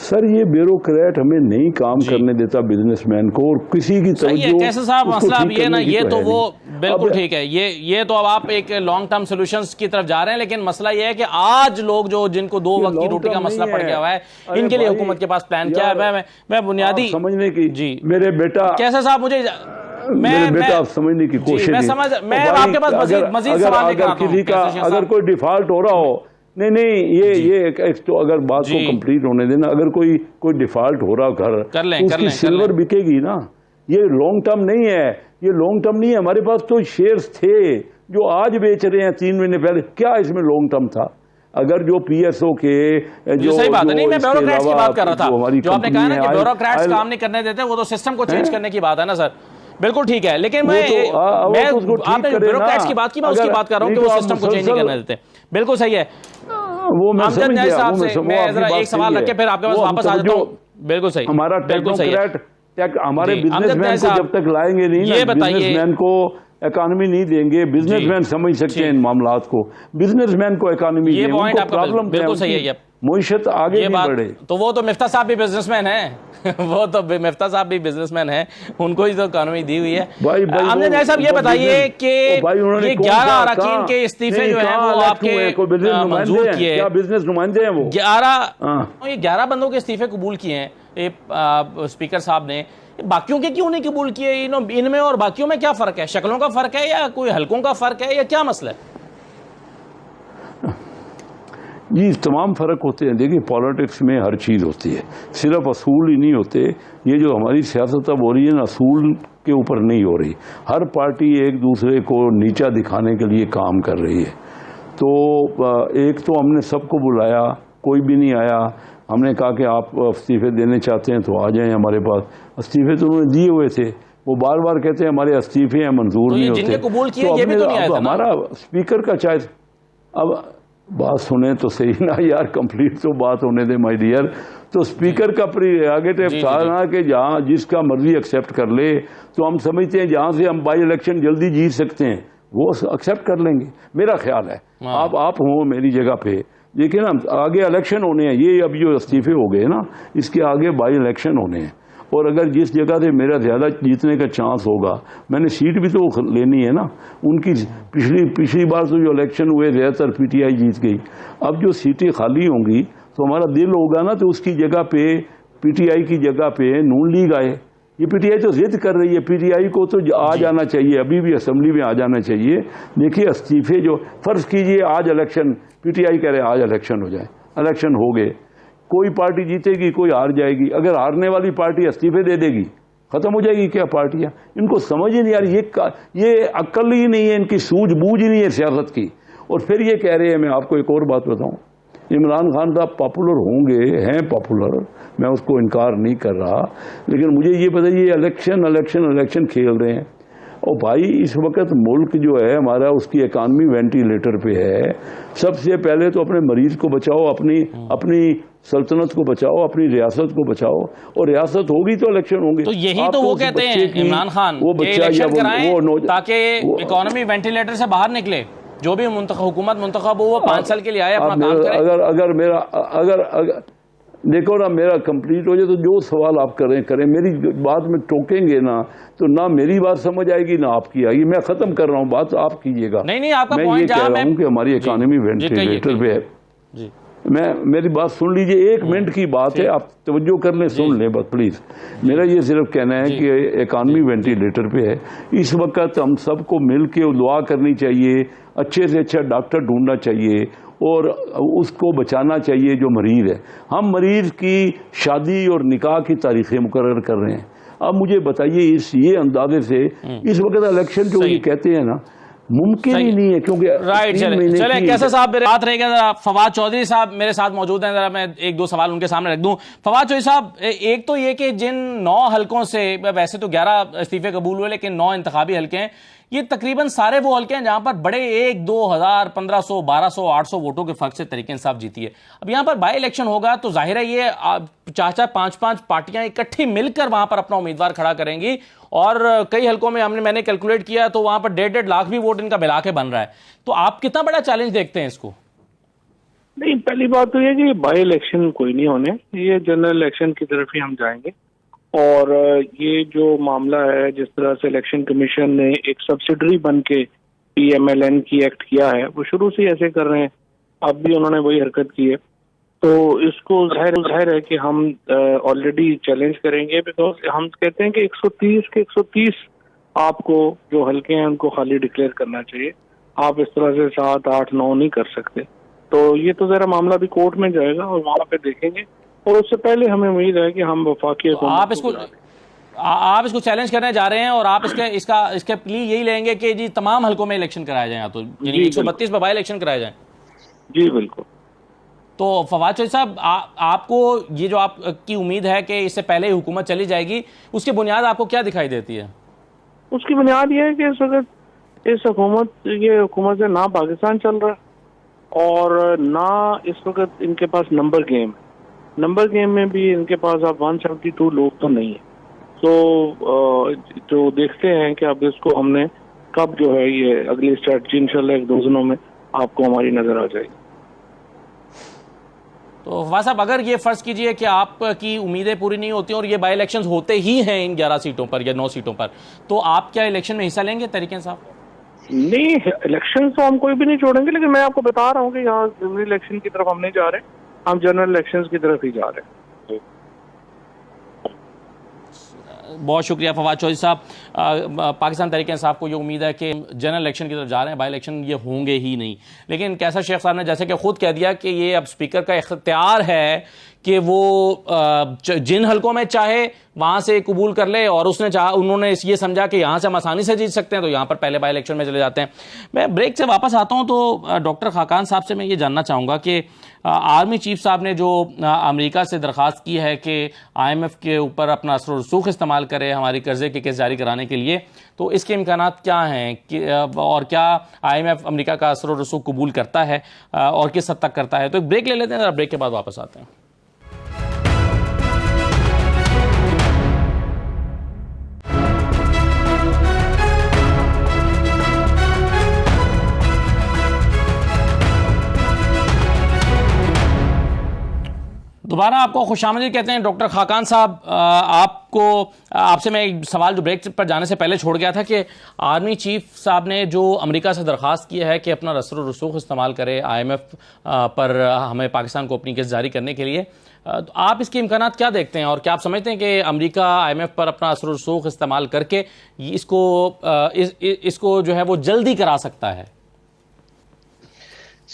सर ये ब्यूरोक्रेट हमें नहीं काम करने देता बिजनेसमैन को, और किसी की तवज्जो। कैसे साहब मसला अब ये ना, ये तो वो बिल्कुल ठीक है, ये तो अब आप एक लॉन्ग टर्म सॉल्यूशंस की तरफ जा रहे हैं, लेकिन मसला ये है कि आज लोग जिनको 2 वक्त की रोटी का मसला पड़ गया हुआ है, इनके लिए हुकूमत के पास प्लान क्या है? मैं बुनियादी समझने की जी मेरे बेटा कैसे साहब मुझे बेटा आप समझने की कोशिश, मैं आपके पास मजीद सवाल लेकर आता हूं। किसी का अगर कोई डिफॉल्ट हो रहा हो, नहीं ये एक तो अगर बात को कंप्लीट होने देना, अगर कोई डिफॉल्ट हो रहा घर, उसकी सिल्वर बिकेगी ना। ये लॉन्ग टर्म नहीं है, ये लॉन्ग टर्म नहीं है। हमारे पास तो शेयर्स थे जो आज बेच रहे हैं 3 महीने पहले, क्या इसमें लॉन्ग टर्म था? अगर जो PSO के जो सही बात है, नहीं मैं ब्यूरोक्रेट्स की बात कर रहा था, जो आपने कहा ना कि ब्यूरोक्रेट्स काम नहीं करने देते, वो तो सिस्टम को चेंज करने की बात है ना सर। बिल्कुल ठीक है, लेकिन आपने ब्यूरोक्रेट्स की बात की, मैं उसकी बात कर रहा हूँ कि वो सिस्टम को चेंज नहीं करने देते। बिल्कुल सही है। वो मैं समझ गया, साहब से मैं जरा एक सवाल रख के फिर आपके पास वापस आ जाता हूँ। बिल्कुल सही, हमारा टेक्नोक्रेट हमारे बिजनेसमैन को जब तक लाएंगे नहीं ना, बिजनेसमैन को इकोनॉमी नहीं देंगे, बिजनेसमैन समझ सकते हैं इन मामलात को, बिजनेसमैन को इकोनॉमी ये पॉइंट आपका बिल्कुल सही है। मुईशत आगे नहीं बढ़े तो वो तो मिफ्ता साहब भी बिजनेसमैन है वो तो मिफ्ता साहब भी बिजनेसमैन है, उनको ही तो इकोनॉमी दी हुई है। आमजद साहब ये बताइए कि ये 11 अरकान के इस्तीफे जो हैं वो आपके मंजूर किए, क्या बिजनेस नुमाइंदे हैं वो 11 बंदों के इस्तीफे कबूल किए हैं स्पीकर साहब ने, बाकियों के क्यों नहीं कबूल किए? इनमें और बाकियों में क्या फर्क है? शक्लों का फर्क है या कोई हलकों का फर्क है या क्या मसला है? ये तमाम फ़र्क होते हैं। देखिए पॉलिटिक्स में हर चीज़ होती है, सिर्फ असूल ही नहीं होते। ये जो हमारी सियासत अब हो रही है ना, असूल के ऊपर नहीं हो रही। हर पार्टी एक दूसरे को नीचा दिखाने के लिए काम कर रही है। तो एक तो हमने सबको बुलाया, कोई भी नहीं आया। हमने कहा कि आप इस्तीफे देने चाहते हैं तो आ जाएं हमारे पास। इस्तीफे तो उन्होंने दिए हुए थे, वो बार बार कहते हैं हमारे इस्तीफे हैं मंजूर नहीं होते। तो हमारा स्पीकर का चाहे, अब बात सुने तो सही ना यार, कंप्लीट तो बात होने दे माय डियर। तो स्पीकर का प्रीरोगेटिव था ना कि जहाँ जिसका मर्जी एक्सेप्ट कर ले, तो हम समझते हैं जहाँ से हम बाई इलेक्शन जल्दी जीत सकते हैं वो एक्सेप्ट कर लेंगे, मेरा ख्याल है। आप हो मेरी जगह पे, देखिए ना आगे इलेक्शन होने हैं, ये अब जो इस्तीफे हो गए ना, इसके आगे बाई इलेक्शन होने हैं, और अगर जिस जगह से मेरा ज़्यादा जीतने का चांस होगा, मैंने सीट भी तो लेनी है ना उनकी। पिछली बार तो जो इलेक्शन हुए ज़्यादातर PTI जीत गई। अब जो सीटें खाली होंगी तो हमारा दिल होगा ना, तो उसकी जगह पे PTI की जगह पे नून लीग आए। ये PTI तो जिद कर रही है, PTI को तो आ जाना चाहिए, अभी भी असेंबली में आ जाना चाहिए। देखिए इस्तीफे जो, फ़र्ज़ कीजिए आज इलेक्शन, PTI कह रहे आज इलेक्शन हो जाए, इलेक्शन हो गए, कोई पार्टी जीतेगी कोई हार जाएगी। अगर हारने वाली पार्टी इस्तीफे दे देगी, खत्म हो जाएगी क्या पार्टियां? इनको समझ ही नहीं आ रही, ये अक्ल ही नहीं है, इनकी सूझबूझ ही नहीं है सियासत की। और फिर ये कह रहे हैं, मैं आपको एक और बात बताऊं, इमरान खान साहब पॉपुलर होंगे, हैं पॉपुलर, मैं उसको इनकार नहीं कर रहा, लेकिन मुझे ये बताइए इलेक्शन खेल रहे हैं। और भाई इस वक्त मुल्क जो है हमारा, उसकी इकानमी वेंटिलेटर पे है। सबसे पहले तो अपने मरीज को बचाओ, अपनी सल्तनत को बचाओ, अपनी रियासत को बचाओ, और रियासत होगी तो इलेक्शन होंगे। तो यही तो वो कहते हैं इमरान खान, वो इलेक्शन कराएं ताकि इकोनॉमी वेंटिलेटर से बाहर निकले। जो भी हुकूमत मुंतखब हो वो 5 साल के लिए आए, अपना काम करे। अगर देखो ना मेरा कंप्लीट हो जाए तो जो सवाल आप करें, मेरी बात में टोकेंगे ना तो ना मेरी बात समझ आएगी ना आपकी आएगी। मैं खत्म कर रहा हूँ बात, आप कीजिएगा। नहीं आपका मैं ये कह रहा हूँ कि हमारी इकोनॉमी वेंटिलेटर पे है। मेरी बात सुन लीजिए, 1 मिनट की बात है, आप तवज्जो कर लें, सुन लें बस प्लीज। मेरा ये सिर्फ कहना है कि इकॉनमी वेंटिलेटर पे है इस वक्त। हम सबको मिल के दुआ करनी चाहिए, अच्छे से अच्छा डॉक्टर ढूंढना चाहिए और उसको बचाना चाहिए जो मरीज है। हम मरीज की शादी और निकाह की तारीखें मुकर्रर कर रहे हैं। अब मुझे बताइए ये अंदाजे से इस वक्त इलेक्शन जो ये कहते हैं ना, मुमकिन ही नहीं है, क्योंकि राइट। चले कैसा साहब मेरे बात रहेगा, जरा फवाद चौधरी साहब मेरे साथ मौजूद हैं, जरा मैं 1-2 सवाल उनके सामने रख दूं। फवाद चौधरी साहब, एक तो ये कि जिन 9 हलकों से, वैसे तो 11 इस्तीफे कबूल हुए लेकिन 9 इंतखाबी हलके हैं, ये तकरीबन सारे वो हल्के हैं जहां पर बड़े 1-2 हज़ार 1500 1200 800 वोटों के फर्क से तरीके इंसाफ जीती है। अब यहां पर बाई इलेक्शन होगा तो जाहिर है ये 4-4 5-5 पार्टियां इकट्ठी मिलकर वहां पर अपना उम्मीदवार खड़ा करेंगी और कई हलकों में मैंने कैलकुलेट किया तो वहां पर 1.5 लाख भी वोट इनका मिला के बन रहा है। तो आप कितना बड़ा चैलेंज देखते हैं इसको? नहीं, पहली बात तो ये कि बाई इलेक्शन कोई नहीं होने, ये जनरल इलेक्शन की तरफ ही हम जाएंगे। और ये जो मामला है, जिस तरह से इलेक्शन कमीशन ने एक सब्सिडरी बन के PMLN की एक्ट किया है, वो शुरू से ऐसे कर रहे हैं, अब भी उन्होंने वही हरकत की है। तो इसको जाहिर है कि हम ऑलरेडी चैलेंज करेंगे, बिकॉज हम कहते हैं कि 130 के 130 आपको जो हल्के हैं उनको खाली डिक्लेयर करना चाहिए। आप इस तरह से 7, 8, 9 नहीं कर सकते। तो ये तो जरा मामला भी कोर्ट में जाएगा और वहां पे देखेंगे, और उससे पहले हमें उम्मीद है कि हम वफाकी आप इसको चैलेंज करने जा रहे हैं और आप इसके प्ली यही लेंगे कि जी तमाम हलकों में इलेक्शन कराया जाए, तो 132 में बाई इलेक्शन कराए जाए। जी बिल्कुल। तो फवाद चौधरी साहब, आपको ये जो आपकी उम्मीद है कि इससे पहले ही हुकूमत चली जाएगी, उसकी बुनियाद आपको क्या दिखाई देती है? उसकी बुनियाद ये है कि इस वक्त ये हुकूमत से ना पाकिस्तान चल रहा है और ना इस वक्त इनके पास नंबर गेम में भी इनके पास अब 172 लोग तो नहीं है। तो जो देखते हैं कि अब इसको हमने कब जो है ये अगली स्ट्रेटजी इंशाल्लाह 1-2 दिनों में आपको हमारी नजर आ जाएगी। तो फवाद साहब, अगर ये फर्ज कीजिए कि आपकी उम्मीदें पूरी नहीं होती और ये बाई इलेक्शन होते ही हैं इन 11 सीटों पर या 9 सीटों पर, तो आप क्या इलेक्शन में हिस्सा लेंगे तरीके साहब? नहीं, इलेक्शन तो हम कोई भी नहीं छोड़ेंगे, लेकिन मैं आपको बता रहा हूँ कि यहाँ जनरल इलेक्शन की तरफ हम नहीं जा रहे, हम जनरल इलेक्शंस की तरफ ही जा रहे हैं। बहुत शुक्रिया फवाद चौधरी साहब। पाकिस्तान तहरीक इंसाफ को ये उम्मीद है कि जनरल इलेक्शन की तरफ जा रहे हैं, बाई इलेक्शन ये होंगे ही नहीं। लेकिन कैसर शेख साहब ने जैसे कि खुद कह दिया कि ये अब स्पीकर का इख्तियार है कि वो जिन हलकों में चाहे वहां से कबूल कर ले, और उन्होंने ये समझा कि यहाँ से हम आसानी से जीत सकते हैं तो यहाँ पर पहले बाई इलेक्शन में चले जाते हैं। मैं ब्रेक से वापस आता हूँ तो डॉक्टर खाकान साहब से मैं ये जानना चाहूँगा कि आर्मी चीफ साहब ने जो अमेरिका से दरख्वास्त की है कि IMF के ऊपर अपना असर रसूख इस्तेमाल करे हमारी कर्जे के केस जारी कराने के लिए, तो इसके इम्कानात क्या हैं और क्या IMF अमेरिका का असर रसूख कबूल करता है और किस हद तक करता है? तो एक ब्रेक ले लेते हैं, ब्रेक के बाद वापस आते हैं। दोबारा आपको खुशामदीद कहते हैं डॉक्टर खाकान साहब। आपसे मैं एक सवाल जो ब्रेक पर जाने से पहले छोड़ गया था कि आर्मी चीफ साहब ने जो अमेरिका से दरख्वास्त की है कि अपना असर रसूख इस्तेमाल करे IMF पर हमें पाकिस्तान को अपनी केस जारी करने के लिए, तो आप इसके इम्कानात क्या देखते हैं और क्या आप समझते हैं कि अमेरिका IMF पर अपना असर रसूख इस्तेमाल करके इसको जो है वो जल्दी करा सकता है?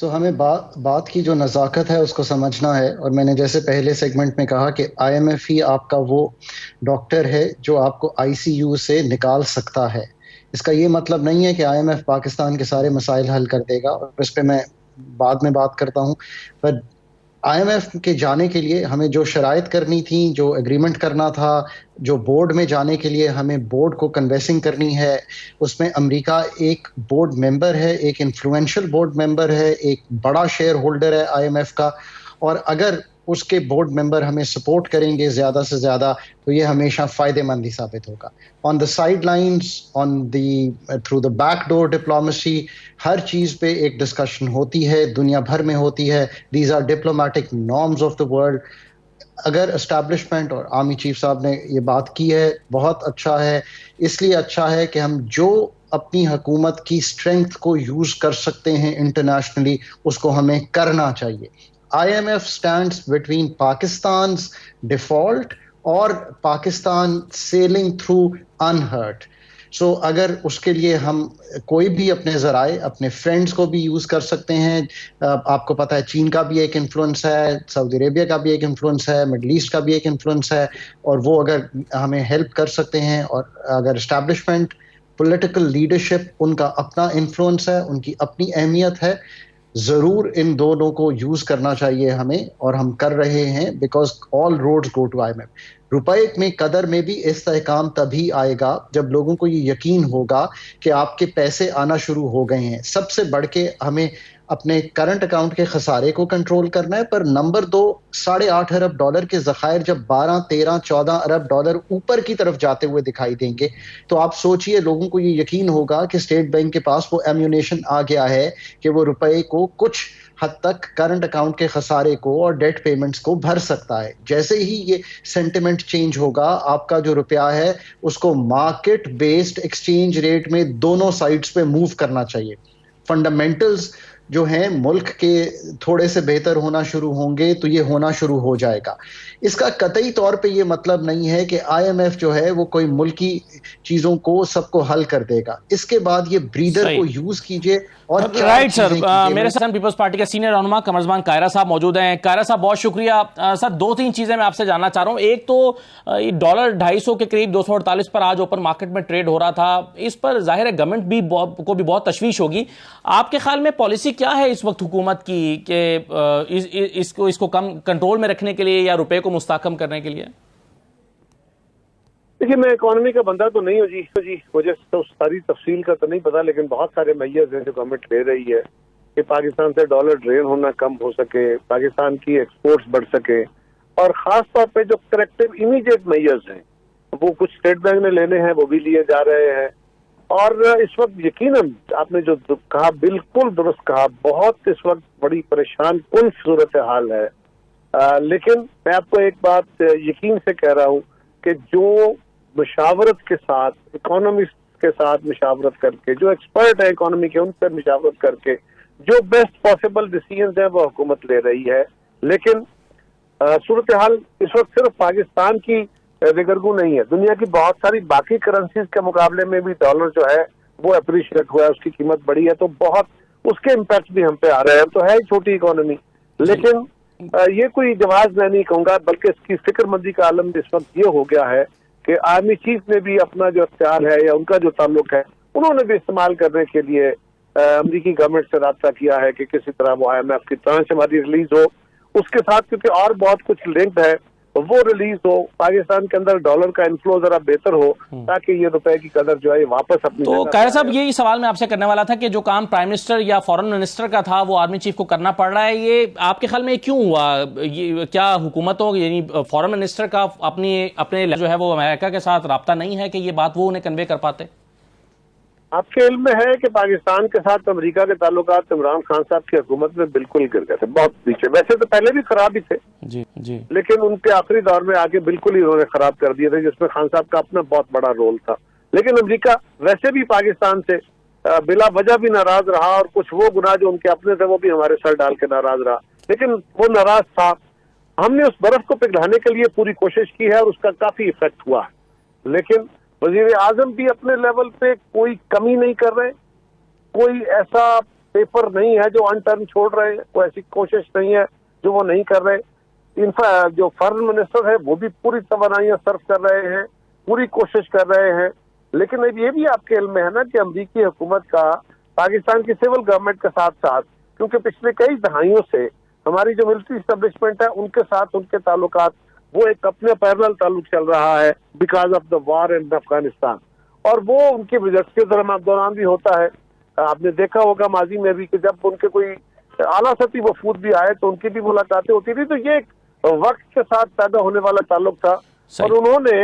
हमें बात की जो नज़ाकत है उसको समझना है, और मैंने जैसे पहले सेगमेंट में कहा कि IMF ही आपका वो डॉक्टर है जो आपको ICU से निकाल सकता है। इसका ये मतलब नहीं है कि IMF पाकिस्तान के सारे मसाइल हल कर देगा, और इस पर मैं बाद में बात करता हूँ। पर IMF के जाने के लिए हमें जो शराइत करनी थी, जो एग्रीमेंट करना था, जो बोर्ड में जाने के लिए हमें बोर्ड को कन्वेंसिंग करनी है, उसमें अमेरिका एक बोर्ड मेंबर है, एक इन्फ्लुएंशियल बोर्ड मेंबर है, एक बड़ा शेयर होल्डर है IMF का, और अगर उसके बोर्ड मेंबर हमें सपोर्ट करेंगे ज़्यादा से ज़्यादा तो ये हमेशा फ़ायदेमंद ही साबित होगा। On the sidelines, through the back door diplomacy, हर चीज़ पे एक डिस्कशन होती है, दुनिया भर में होती है। These are diplomatic norms of the world. अगर एस्टैब्लिशमेंट और आर्मी चीफ साहब ने ये बात की है, बहुत अच्छा है। इसलिए अच्छा है कि हम जो अपनी हुकूमत की स्ट्रेंथ को यूज़ कर सकते हैं इंटरनेशनली, उसको हमें करना चाहिए। IMF stands between Pakistan's default और पाकिस्तान सेलिंग थ्रू अनहर्ट। सो अगर उसके लिए हम कोई भी अपने जराए, अपने फ्रेंड्स को भी यूज कर सकते हैं। आपको पता है चीन का भी एक इन्फ्लुएंस है, सऊदी अरेबिया का भी एक इन्फ्लुएंस है, मिडल ईस्ट का भी एक इन्फ्लुएंस है, और वो अगर हमें हेल्प कर सकते हैं, और अगर एस्टैब्लिशमेंट, पॉलिटिकल लीडरशिप, उनका अपना इन्फ्लुएंस है, उनकी अपनी अहमियत है, जरूर इन दोनों को यूज करना चाहिए हमें, और हम कर रहे हैं, because all roads go to IMF। रुपए में कदर में भी इस्तेहकाम तभी आएगा जब लोगों को ये यकीन होगा कि आपके पैसे आना शुरू हो गए हैं। सबसे बढ़ के हमें अपने करंट अकाउंट के खसारे को कंट्रोल करना है, पर नंबर 2, $8.5 अरब के ज़खायर जब 12, 13, $14 अरब ऊपर की तरफ जाते हुए दिखाई देंगे, तो आप सोचिए लोगों को ये यकीन होगा कि स्टेट बैंक के पास वो एम्यूनेशन आ गया है कि वो रुपए को कुछ हद तक करंट अकाउंट के खसारे को और डेट पेमेंट्स को भर सकता है। जैसे ही ये सेंटिमेंट चेंज होगा, आपका जो रुपया है उसको मार्केट बेस्ड एक्सचेंज रेट में दोनों साइड्स पे मूव करना चाहिए। फंडामेंटल्स जो हैं मुल्क के थोड़े से बेहतर होना शुरू होंगे तो ये होना शुरू हो जाएगा। इसका कतई तौर पे ये मतलब नहीं है कि IMF जो है वो कोई मुल्की चीजों को सबको हल कर देगा। इसके बाद ये ब्रीदर को यूज कीजिए। और राइट सर, मेरे साथ पीपल्स पार्टी के सीनियर रहनुमा कमरजमान कायरा साहब मौजूद हैं। कायरा साहब बहुत शुक्रिया। सर 2-3 चीजें मैं आपसे जानना चाह रहा हूं। एक तो $250 के करीब 248 पर आज ओपन मार्केट में ट्रेड हो रहा था। इस पर जाहिर है गवर्नमेंट को भी बहुत तशवीश होगी। आपके ख्याल में पॉलिसी क्या है इस वक्त हुकूमत की कि इसको कम कंट्रोल में रखने के लिए या रुपए को मुस्तहकम करने के लिए? देखिए, मैं इकोनॉमी का बंदा तो नहीं हूँ जी, मुझे तो सारी तफसील का तो नहीं पता, लेकिन बहुत सारे मैयर्स हैं जो गवर्नमेंट ले रही है कि पाकिस्तान से डॉलर ड्रेन होना कम हो सके, पाकिस्तान की एक्सपोर्ट्स बढ़ सके, और खास तौर पे जो करेक्टिव इमीडिएट मैयर्स हैं वो कुछ स्टेट बैंक ने लेने हैं, वो भी लिए जा रहे हैं। और इस वक्त यकीनन आपने जो कहा बिल्कुल दुरुस्त कहा, बहुत इस वक्त बड़ी परेशान कुन सूरत हाल है। लेकिन मैं आपको एक बात यकीन से कह रहा हूँ कि जो मुशावरत के साथ, इकोनॉमिस्ट के साथ मुशावरत करके, जो एक्सपर्ट है इकोनॉमी के उनसे मुशावरत करके जो बेस्ट पॉसिबल डिसीजन है वो हुकूमत ले रही है। लेकिन सूरत हाल इस वक्त सिर्फ पाकिस्तान की रिगरगू नहीं है, दुनिया की बहुत सारी बाकी करेंसीज के मुकाबले में भी डॉलर जो है वो अप्रिशिएट हुआ है, उसकी कीमत बढ़ी है, तो बहुत उसके इम्पैक्ट भी हम पे आ रहे हैं। तो है ही छोटी इकोनॉमी, लेकिन ये कोई जवाब मैं नहीं कहूंगा, बल्कि इसकी फिक्रमंदी का आलम इस वक्त ये हो गया है कि आर्मी चीफ ने भी अपना जो अख्तियार है या उनका जो ताल्लुक है उन्होंने भी इस्तेमाल करने के लिए अमरीकी गवर्नमेंट से राब्ता किया है कि किसी तरह वो IMF की ट्रांच हमारी रिलीज हो, उसके साथ क्योंकि और बहुत कुछ लिंक्ड है वो रिलीज हो, पाकिस्तान के अंदर डॉलर का इन्फ्लो जरा बेहतर हो, ताकि ये रुपए की कदर जो है वापस अपनी। तो कायरा साहब, यही सवाल मैं आपसे करने वाला था कि जो काम प्राइम मिनिस्टर या फॉरेन मिनिस्टर का था वो आर्मी चीफ को करना पड़ रहा है, ये आपके ख्याल में क्यों हुआ? ये क्या हुकूमतों यानी फॉरेन मिनिस्टर का अपने जो है वो अमेरिका के साथ राब्ता नहीं है कि ये बात वो उन्हें कन्वे कर पाते? आपके इल्म में है कि पाकिस्तान के साथ अमेरिका के ताल्लुकात इमरान खान साहब की हुकूमत में बिल्कुल गिर गए थे, बहुत पीछे। वैसे तो पहले भी खराब ही थे जी, लेकिन उनके आखिरी दौर में आके बिल्कुल ही उन्होंने खराब कर दिए थे, जिसमें खान साहब का अपना बहुत बड़ा रोल था। लेकिन अमेरिका वैसे भी पाकिस्तान से बिला वजह भी नाराज रहा, और कुछ वो गुनाह जो उनके अपने थे वो भी हमारे सर डाल के नाराज रहा, लेकिन वो नाराज था। हमने उस बर्फ को पिघलाने के लिए पूरी कोशिश की है और उसका काफी इफेक्ट हुआ है। लेकिन वजीर आजम भी अपने लेवल पे कोई कमी नहीं कर रहे, कोई ऐसा पेपर नहीं है जो अनटर्न छोड़ रहे हैं, कोई ऐसी कोशिश नहीं है जो वो नहीं कर रहे। जो फॉरेन मिनिस्टर है वो भी पूरी तवानाइयां सर्व कर रहे हैं, पूरी कोशिश कर रहे हैं। लेकिन अब ये भी आपके इल्म में है ना कि अमरीकी हुकूमत का पाकिस्तान की सिविल गवर्नमेंट के साथ साथ, क्योंकि पिछले कई दहाइयों से हमारी जो मिलिट्री एस्टेब्लिशमेंट है उनके साथ उनके ताल्लुकात वो एक अपने पैरेलल ताल्लुक चल रहा है बिकॉज ऑफ द वार इन अफगानिस्तान, और वो उनकी विजिट के दौरान भी होता है। आपने देखा होगा माजी में भी कि जब उनके कोई आला सती वफूद भी आए तो उनकी भी मुलाकातें होती थी। तो ये एक वक्त के साथ पैदा होने वाला ताल्लुक था, और उन्होंने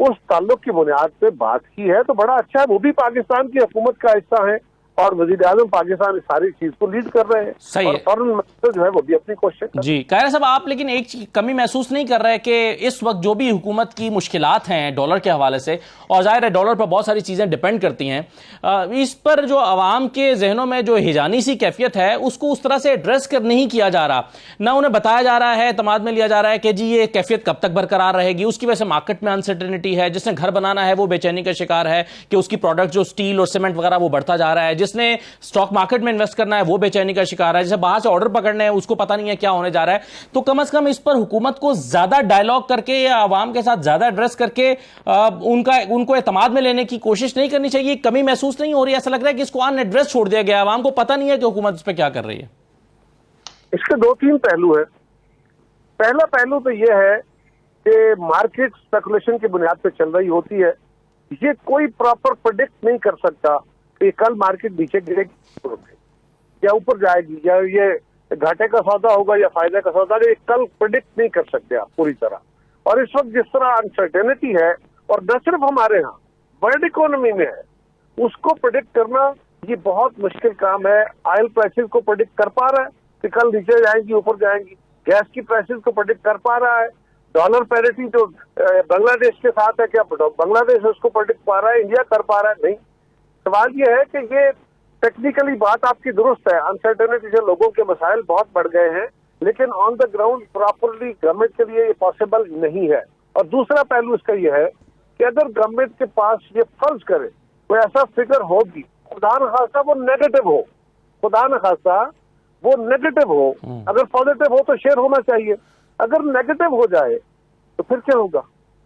उस ताल्लुक की बुनियाद पे बात की है, तो बड़ा अच्छा है। वो भी पाकिस्तान की हुकूमत का हिस्सा है, और वजीर आजम पाकिस्तान इस सारी चीज को लीड कर रहे हैं। सही और है। फॉरेन मिनिस्टर जो है वो भी अपनी कोशिश कर जी कायरा साहब, आप लेकिन एक कमी महसूस नहीं कर रहे कि इस वक्त जो भी हुकूमत की मुश्किलात हैं डॉलर के हवाले से, और जाहिर है डॉलर पर बहुत सारी चीज़ें डिपेंड करती हैं, इस पर जो आवाम के जहनों में जो हिजानी सी कैफियत है उसको उस तरह से एड्रेस कर नहीं किया जा रहा, ना उन्हें बताया जा रहा है, तमाद में लिया जा रहा है कि जी ये कैफियत कब तक बरकरार रहेगी, उसकी वजह से मार्केट में अनसर्टेनिटी है, जिसने घर बनाना है वो बेचैनी का शिकार है कि उसकी प्रोडक्ट जो स्टील और सीमेंट वगैरह वो बढ़ता जा रहा है, जिसने स्टॉक मार्केट में इन्वेस्ट करना है वो बेचैनी का शिकार है, जैसे बाहर से ऑर्डर पकड़ने हैं उसको पता नहीं है क्या होने जा रहा है। तो कम से कम इस पर हुकूमत को ज्यादा डायलॉग करके या आवाम के साथ ज्यादा एड्रेस करके उनको एतमाद में लेने की कोशिश नहीं करनी चाहिए। कमी महसूस नहीं हो रही, ऐसा लग रहा है कि इसको अनएड्रेस छोड़ दिया गया, आवाम को पता नहीं है कि हुकूमत इस पर क्या कर रही है। इसके 2-3 पहलू है। पहला पहलू तो यह है कि मार्केट स्पेकुलेशन की बुनियाद पर चल रही होती है, ये कोई प्रॉपर प्रेडिक्ट नहीं कर सकता कि कल मार्केट नीचे गिरेगी या ऊपर जाएगी, या ये घाटे का सौदा होगा या फायदे का सौदा, ये कल प्रेडिक्ट नहीं कर सकते आप पूरी तरह। और इस वक्त जिस तरह अनसर्टेनिटी है, और न सिर्फ हमारे यहाँ वर्ल्ड इकोनॉमी में है, उसको प्रेडिक्ट करना ये बहुत मुश्किल काम है। ऑयल प्राइसेस को प्रेडिक्ट कर पा रहा है कि कल नीचे जाएंगी ऊपर जाएंगी, गैस की प्राइसेस को प्रेडिक्ट कर पा रहा है, डॉलर पैरिटी जो बांग्लादेश के साथ है, क्या बांग्लादेश उसको प्रेडिक्ट पा रहा है, इंडिया कर पा रहा है? नहीं। सवाल ये है कि ये टेक्निकली बात आपकी दुरुस्त है, अनसर्टेनिटी से लोगों के मसाइल बहुत बढ़ गए हैं, लेकिन on the ground properly government के लिए ये पॉसिबल नहीं है। और दूसरा पहलू इसका ये है कि अगर गवर्नमेंट के पास ये फर्ज करे कोई ऐसा फिगर होगी, खुदा न खास्ता वो नेगेटिव हो, खुदा न खास्ता वो नेगेटिव हो, अगर पॉजिटिव हो तो शेयर होना चाहिए, अगर नेगेटिव हो जाए तो फिर क्या होगा?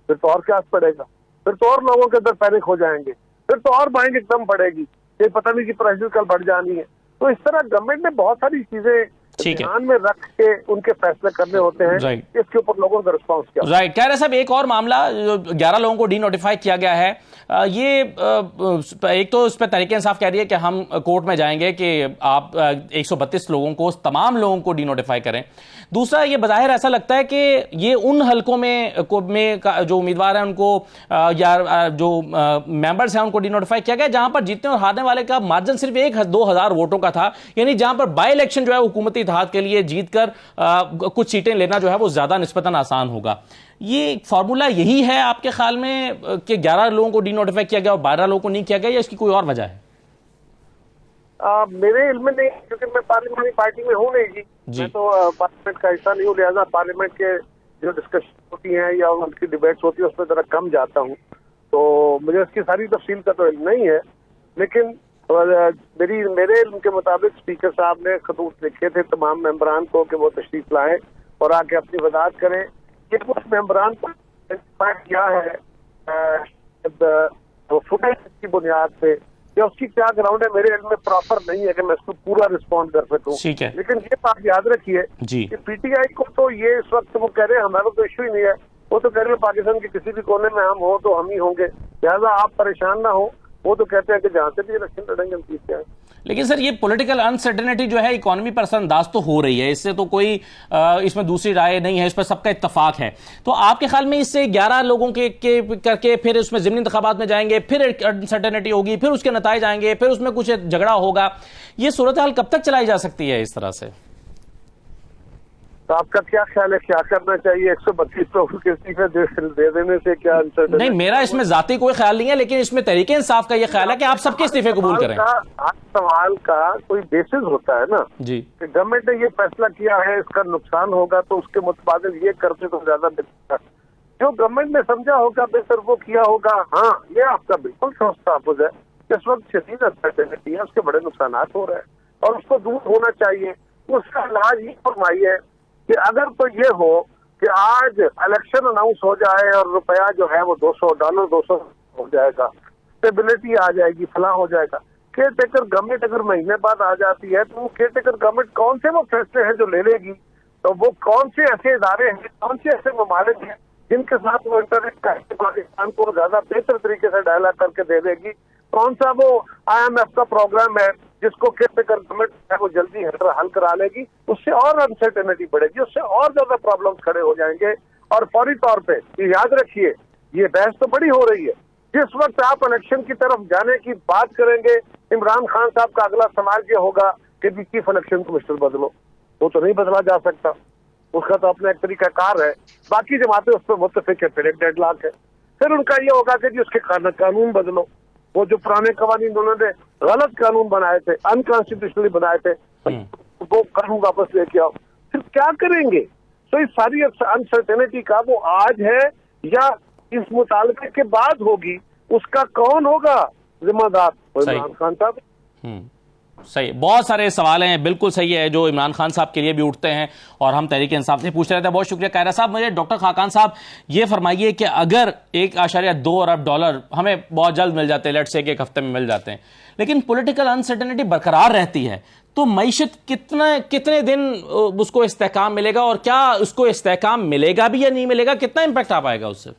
फिर तो और क्या पड़ेगा, फिर तो और लोगों के अंदर पैनिक हो जाएंगे, फिर तो और बाइंग एकदम बढ़ेगी, ये पता नहीं कि प्राइसेस कल बढ़ जानी है। तो इस तरह गवर्नमेंट ने बहुत सारी चीजें ध्यान में रख के उनके फैसले करने होते हैं। इसके ऊपर लोगों का रिस्पांस क्या? राइट। कह रहे साहब एक और मामला, 11 लोगों को डी नोटिफाई किया गया है, ये एक तो इस पर तहरीक इंसाफ कह रही है कि हम कोर्ट में जाएंगे कि आप 132 लोगों को, तमाम लोगों को डी नोटिफाई करें। दूसरा, ये बज़ाहिर ऐसा लगता है कि ये उन हलकों में जो उम्मीदवार हैं उनको या जो मेंबर्स हैं उनको डी नोटिफाई किया गया जहां पर जीतने और हारने वाले का मार्जिन सिर्फ 1-2 हज़ार वोटों का था, यानी जहां पर बाई इलेक्शन जो है हुकूमती इत्तेहाद के लिए जीतकर कुछ सीटें लेना जो है वो ज्यादा निस्बतन आसान होगा। ये फॉर्मूला यही है आपके ख्याल में कि 11 लोगों को डी नोटिफाई किया गया और 12 लोगों को नहीं किया गया, या इसकी कोई और वजह है? मेरे इल्म में नहीं, क्योंकि मैं पार्लियामेंट्री पार्टी में हूँ नहीं जी। मैं तो पार्लियामेंट का हिस्सा नहीं हूँ, लिहाजा पार्लियामेंट के जो डिस्कशन होती हैं या उनकी डिबेट्स होती है उसमें जरा कम जाता हूँ, तो मुझे उसकी सारी तफसील का तो इल्म नहीं है। लेकिन मेरे इल्म के मुताबिक स्पीकर साहब ने खतूत लिखे थे तमाम मेंबरान को कि वो तशरीफ लाएं और आके अपनी वजाहत करें कि कुछ मेंबरान को किया है फुटेज की बुनियाद पे, या उसकी क्या ग्राउंड है मेरे इल्म में प्रॉपर नहीं है कि मैं इसको पूरा रिस्पॉन्ड कर सकूं। लेकिन ये बात याद रखिए कि पीटीआई को तो ये इस वक्त वो कह रहे हैं हमारा तो इश्यू ही नहीं है, वो तो कह रहे हैं पाकिस्तान के किसी भी कोने में हम हो तो हम ही होंगे, लिहाजा आप परेशान ना हो। वो तो कहते हैं कि जहां से भी इलेक्शन लड़ेंगे हम जीतते हैं। लेकिन सर ये पॉलिटिकल अनसर्टेनिटी जो है इकोनॉमी पर असरअंदाज तो हो रही है, इससे तो कोई इसमें दूसरी राय नहीं है, इस पर सबका इत्तफाक है। तो आपके ख्याल में इससे 11 लोगों के करके फिर उसमें ज़िमनी इंतखाबात में जाएंगे, फिर अनसर्टेनिटी होगी, फिर उसके नताइज आएंगे, फिर उसमें कुछ झगड़ा होगा, ये सूरत हाल कब तक चलाई जा सकती है इस तरह से? तो आपका क्या ख्याल है, क्या करना चाहिए? 132 लोगों के इस्तीफे दे देने से क्या अनसर्टेनिटी? नहीं, मेरा इसमें जाती कोई ख्याल नहीं है, लेकिन इसमें तहरीक इंसाफ का ये ख्याल है कि आप सबके इस्तीफे कबूल करें। सवाल का कोई बेसिस होता है ना जी, कि गवर्नमेंट ने ये फैसला किया है इसका नुकसान होगा तो उसके मुतबादिल ये करते तो ज्यादा बेहतर, जो गवर्नमेंट ने समझा होगा बेहतर वो किया होगा। हाँ, ये आपका बिल्कुल तहफ़्फ़ुज़ है, इस वक्त शदीद अनसर्टेनिटी है, उसके बड़े नुकसान हो रहे हैं और उसको दूर होना चाहिए। उसका इलाज ये फरमाई है कि अगर तो ये हो कि आज इलेक्शन अनाउंस हो जाए और रुपया जो है वो $200 हो जाएगा, स्टेबिलिटी आ जाएगी, फलां हो जाएगा। केयर टेकर गवर्नमेंट अगर महीने बाद आ जाती है तो वो केयर टेकर गवर्नमेंट कौन से वो फैसले हैं जो ले लेगी, तो वो कौन से ऐसे इदारे हैं, कौन से ऐसे ममालिक हैं जिनके साथ वो इंटरनेट पाकिस्तान को ज्यादा बेहतर तरीके से डायलॉग करके दे देगी, कौन सा वो IMF का प्रोग्राम है जिसको केयर टेकर गवर्नमेंट है वो जल्दी हल करा लेगी। उससे और अनसर्टेनिटी बढ़ेगी, उससे और ज्यादा प्रॉब्लम्स खड़े हो जाएंगे। और फौरी तौर पे याद रखिए, ये बहस तो बड़ी हो रही है जिस वक्त आप इलेक्शन की तरफ जाने की बात करेंगे, इमरान खान साहब का अगला सवाल ये होगा कि जी चीफ इलेक्शन कमिश्नर बदलो। वो तो नहीं बदला जा सकता, उसका तो अपना एक तरीकाकार है, बाकी जमातें उस पर मुत्तफिक है, फिर एक डेडलॉक है। फिर उनका ये होगा कि जी उसके कानून बदलो, वो जो पुराने कानून उन्होंने गलत कानून बनाए थे, अनकॉन्स्टिट्यूशनली बनाए थे, वो कानून वापस लेके आओ। फिर क्या करेंगे? तो इस सारी अनसर्टेनिटी का वो आज है या इस मुतालबे के बाद होगी, उसका कौन होगा जिम्मेदार? इमरान खान साहब। सही, बहुत सारे सवाल हैं, बिल्कुल सही है, जो इमरान खान साहब के लिए भी उठते हैं और हम तहरीक इंसाफ से पूछ रहे थे। बहुत शुक्रिया कायरा साहब। मुझे डॉक्टर खाकान साहब ये फरमाइए कि अगर 1.2 अरब डॉलर हमें बहुत जल्द मिल जाते हैं, लेट्स से एक हफ्ते में मिल जाते हैं, लेकिन पॉलिटिकल अनसर्टेनिटी बरकरार रहती है, तो मईशत कितने दिन उसको इस्तेहकाम मिलेगा, और क्या उसको इस्तेहकाम मिलेगा भी या नहीं मिलेगा? कितना इंपैक्ट आ पाएगा उससे?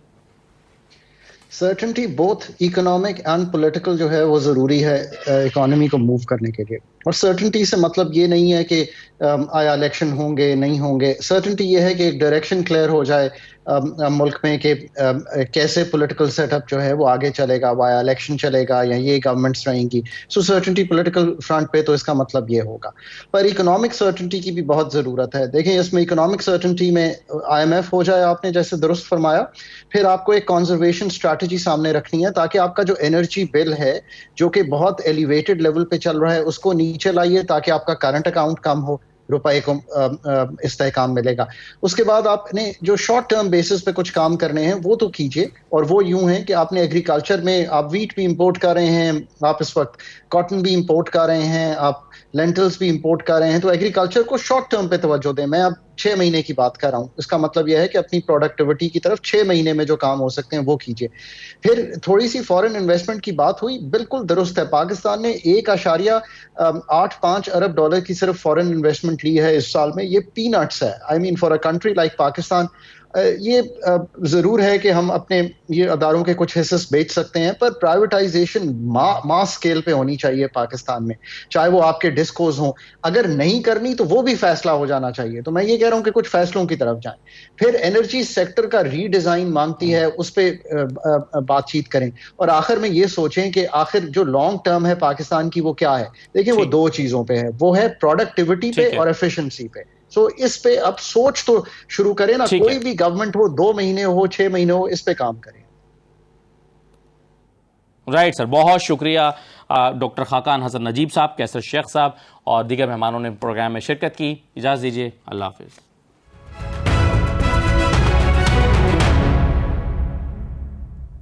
Certainty both economic and political जो है वो ज़रूरी है इकोनॉमी को मूव करने के लिए। और सर्टेनिटी से मतलब ये नहीं है कि आया इलेक्शन होंगे नहीं होंगे। सर्टेनिटी ये है कि एक डायरेक्शन क्लियर हो जाए मुल्क में कि कैसे पॉलिटिकल सेटअप जो है वो आगे चलेगा, वाया इलेक्शन चलेगा या ये गवर्नमेंट्स रहेंगी। सो सर्टेनिटी पॉलिटिकल फ्रंट पे तो इसका मतलब ये होगा, पर इकोनॉमिक सर्टेनिटी की भी बहुत ज़रूरत है। देखें, इसमें इकोनॉमिक सर्टेनिटी में IMF हो जाए, आपने जैसे दुरुस्त फरमाया, फिर आपको एक कंजर्वेशन स्ट्रैटेजी सामने रखनी है ताकि आपका जो एनर्जी बिल है जो कि बहुत एलिवेटेड लेवल पे चल रहा है उसको नीचे लाइए, ताकि आपका करंट अकाउंट कम हो, रुपए को इस्तेहकाम मिलेगा। उसके बाद आपने जो शॉर्ट टर्म बेसिस पे कुछ काम करने हैं वो तो कीजिए, और वो यूं है कि आपने एग्रीकल्चर में आप वीट भी इंपोर्ट कर रहे हैं, आप इस वक्त कॉटन भी इंपोर्ट कर रहे हैं, आप लेंटल्स भी इंपोर्ट कर रहे हैं, तो एग्रीकल्चर को शॉर्ट टर्म पे तवज्जो दें। मैं अब 6 महीने की बात कर रहा हूं, इसका मतलब यह है कि अपनी प्रोडक्टिविटी की तरफ 6 महीने में जो काम हो सकते हैं वो कीजिए। फिर थोड़ी सी फॉरेन इन्वेस्टमेंट की बात हुई, बिल्कुल दुरुस्त है। पाकिस्तान ने 1.85 अरब डॉलर की सिर्फ फॉरेन इन्वेस्टमेंट ली है इस साल में। ये पीनट्स है। I mean for a country like Pakistan ये जरूर है कि हम अपने ये अदारों के कुछ हिस्से बेच सकते हैं, पर प्राइवेटाइजेशन मास स्केल पे होनी चाहिए पाकिस्तान में, चाहे वो आपके डिस्कोज हों। अगर नहीं करनी तो वो भी फैसला हो जाना चाहिए। तो मैं ये कह रहा हूं कि कुछ फैसलों की तरफ जाएं। फिर एनर्जी सेक्टर का रीडिजाइन मांगती है, उस पर बातचीत करें, और आखिर में ये सोचें कि आखिर जो लॉन्ग टर्म है पाकिस्तान की वो क्या है। देखिए, वो 2 चीजों पे है, वो है प्रोडक्टिविटी पे और एफिशिएंसी पे। सो इस पे अब सोच तो शुरू करें ना, कोई भी गवर्नमेंट हो, 2 महीने हो 6 महीने हो, इस पे काम करें। राइट सर, बहुत शुक्रिया डॉक्टर खाकान हसन नजीब साहब, कैसर शेख साहब और दीगर मेहमानों ने प्रोग्राम में शिरकत की। इजाज़त दीजिए, अल्लाह हाफिज़।